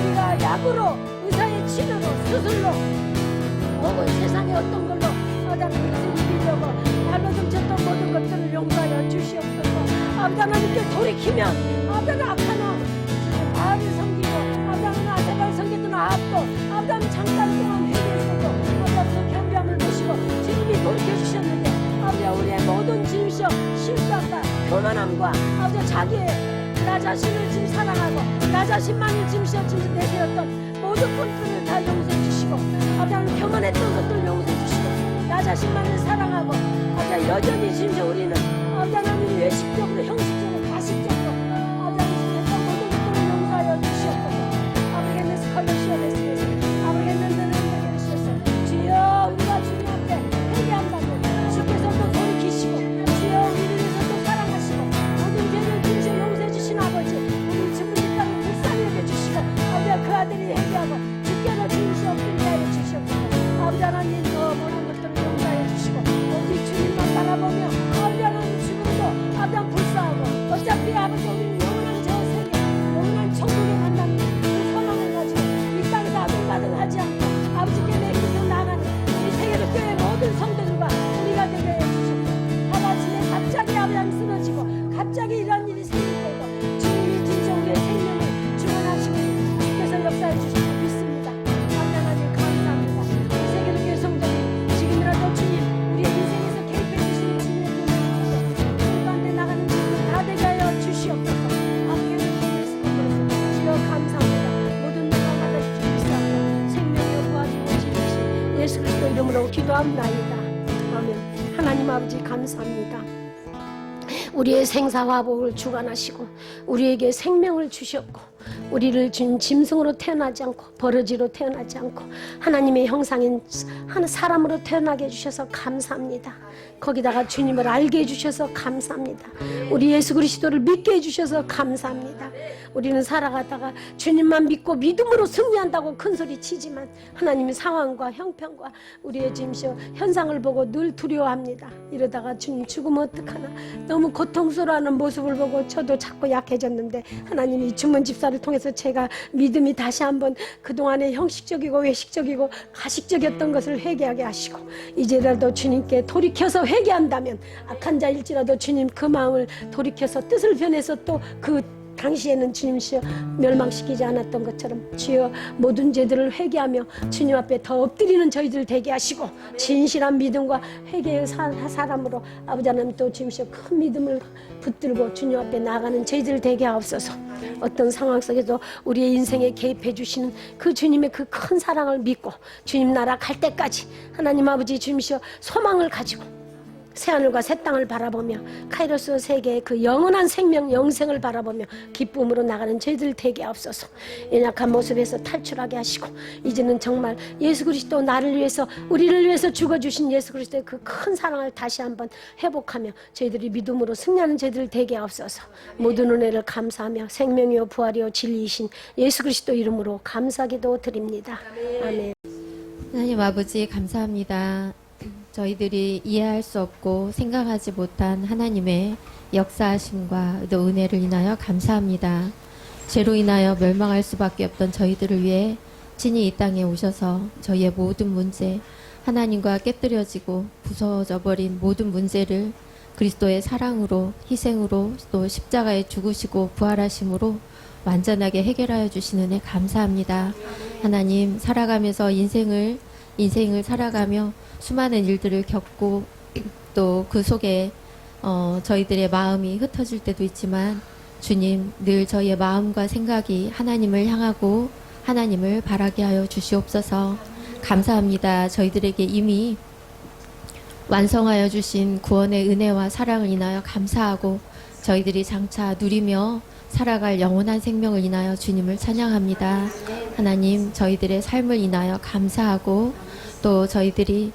Speaker 4: 우리가 약으로 의사의 치료로 수술로 혹은 세상의 어떤 걸로 아버지 이것을 이기려고 발로 훔쳤던 모든 것들을 용서하여 주시옵소서. 아버지 하나님께 돌이키면 아버지 악한 바알을 섬기고 아버지 아세바를 섬겼던 아합도 아버지 잠깐 동안 회개했어도 아버지 겸비함을 보시고 주님이 돌이켜주셨는데 아버지 우리의 모든 주님이여 실수함과 교만함과 아버지 자기의 나 자신을 지금 사랑하고 나 자신만을 주님이여 지금 내세웠던 모든 것들을 다 용서해 주시고 아버지 교만했던 것들을 용서해 주시고 나 자신만을 사랑하고 아버지 여전히 주님이여 우리는 아버지 하나님 외식적으로 형식적으로 가식적으로 아버지 했던 모든 것들을 용서하여 주시옵소서. 아버지는 스컬러시아 됐으면서 아버지는 너는 내게 주셔서 주여 우리가 주님 앞에 회개한다면 주께서도 돌이키시고 주여 우리를 위해서 또 사랑하시고 모든 죄를 주님이 용서해 주신 아버지 우리 주님 이 땅에 불쌍히 여겨주시고 아버지 그 아들이 회개하고 주께서 주님이 없게 하여 주시옵소서. 아버지 하나님 모든 것들을 용서하여 주시고 오직 주님만 바라보며 아버지 하나님 죽음도 아버지 불쌍하고 어차피 아버지 우리는 영원한 저 세계 영원한 천국에 간다는 그 소망을 가지고 이 땅에서 아등바등 하지 않고 아버지께 내 뜻을 나가는 이 세계로 교회 모든 성도들과 우리가 되게 해주시옵소서. 하나님의 갑자기 아버지 쓰러지고 갑자기 이런 일이 생길 때도 주님이 진짜 우리의 생명을 주관하시고 주께서 역사해 주시고 믿습니다. 하나님 감사합니다. 이 세계로 교회 성도들 지금이라도 주님 우리의 인생에서 개입해 주시는 주님의 눈을 보고 우리 가운데 나가는 주님 다 되게 하여 주시옵소서. 아버지는 주여 감사합니다. 모든 영광 받아주시옵소서. 생명의 구하시고 지으신 예수 그리스도 이름으로 기도합나이다. 아멘. 하나님 아버지 감사합니다. 우리의 생사화복을 주관하시고 우리에게 생명을 주셨고 우리를 준 짐승으로 태어나지 않고 버러지로 태어나지 않고 하나님의 형상인 한 사람으로 태어나게 해주셔서 감사합니다. 거기다가 주님을 알게 해주셔서 감사합니다. 우리 예수 그리스도를 믿게 해주셔서 감사합니다. 우리는 살아가다가 주님만 믿고 믿음으로 승리한다고 큰소리 치지만 하나님의 상황과 형편과 우리의 짐쇼 현상을 보고 늘 두려워합니다. 이러다가 주님 죽으면 어떡하나 너무 고통스러워하는 모습을 보고 저도 자꾸 약해졌는데 하나님이 주문 집사를 통해서 제가 믿음이 다시 한번 그동안에 형식적이고 외식적이고 가식적이었던 것을 회개하게 하시고 이제라도 주님께 돌이켜서 회개한다면 악한 자일지라도 주님 그 마음을 돌이켜서 뜻을 변해서 또 그 당시에는 주님이시여 멸망시키지 않았던 것처럼 주여 모든 죄들을 회개하며 주님 앞에 더 엎드리는 저희들 되게 하시고 진실한 믿음과 회개의 사람으로 아버지 하나님 또 주님이시여 큰 믿음을 붙들고 주님 앞에 나가는 저희들 되게 하옵소서. 어떤 상황 속에도 우리의 인생에 개입해 주시는 그 주님의 그 큰 사랑을 믿고 주님 나라 갈 때까지 하나님 아버지 주님이시여 소망을 가지고 새하늘과 새 땅을 바라보며 카이로스 세계의 그 영원한 생명 영생을 바라보며 기쁨으로 나가는 저희들 되게 하옵소서. 연약한 모습에서 탈출하게 하시고 이제는 정말 예수 그리스도 나를 위해서 우리를 위해서 죽어주신 예수 그리스도의 그 큰 사랑을 다시 한번 회복하며 저희들이 믿음으로 승리하는 저희들 되게 하옵소서. 모든 은혜를 감사하며 생명이요 부활이요 진리이신 예수 그리스도 이름으로 감사기도 드립니다. 아멘.
Speaker 5: 하나님 아버지 감사합니다. 저희들이 이해할 수 없고 생각하지 못한 하나님의 역사하심과 또 은혜를 인하여 감사합니다. 죄로 인하여 멸망할 수밖에 없던 저희들을 위해 친히 이 땅에 오셔서 저희의 모든 문제, 하나님과 깨뜨려지고 부서져 버린 모든 문제를 그리스도의 사랑으로, 희생으로, 또 십자가에 죽으시고 부활하심으로 완전하게 해결하여 주시는 은혜 감사합니다. 하나님, 살아가면서 인생을 살아가며 수많은 일들을 겪고 또 그 속에 저희들의 마음이 흩어질 때도 있지만 주님, 늘 저희의 마음과 생각이 하나님을 향하고 하나님을 바라게 하여 주시옵소서. 감사합니다. 저희들에게 이미 완성하여 주신 구원의 은혜와 사랑을 인하여 감사하고 저희들이 장차 누리며 살아갈 영원한 생명을 인하여 주님을 찬양합니다. 하나님, 저희들의 삶을 인하여 감사하고 또 저희들이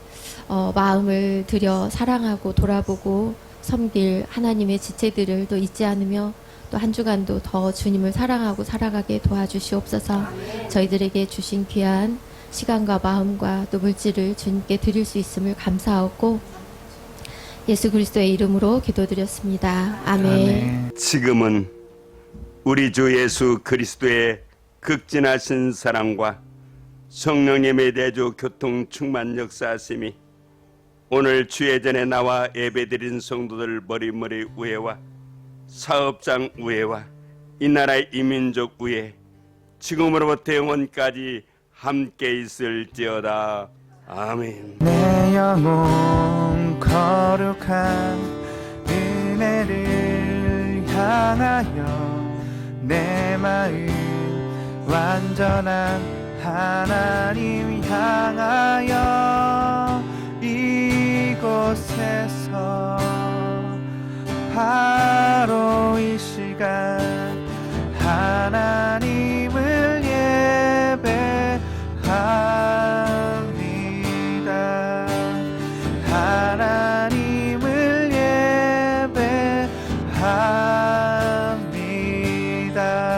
Speaker 5: 마음을 들여 사랑하고 돌아보고 섬길 하나님의 지체들을 또 잊지 않으며 또 한 주간도 더 주님을 사랑하고 살아가게 도와주시옵소서. 저희들에게 주신 귀한 시간과 마음과 또 물질을 주님께 드릴 수 있음을 감사하고 예수 그리스도의 이름으로 기도드렸습니다. 아멘.
Speaker 6: 지금은 우리 주 예수 그리스도의 극진하신 사랑과 성령님의 내주 교통 충만 역사하심이 오늘 주의 전에 나와 예배드린 성도들 머리머리 위에와 사업장 위에와 이 나라의 이민족 위에 지금으로부터 영원까지 함께 있을지어다. 아멘.
Speaker 7: 내 영혼 거룩한 은혜를 향하여 내 마음 완전한 하나님 향하여 이곳에서 바로 이 시간 하나님을 예배합니다. 하나님을 예배합니다.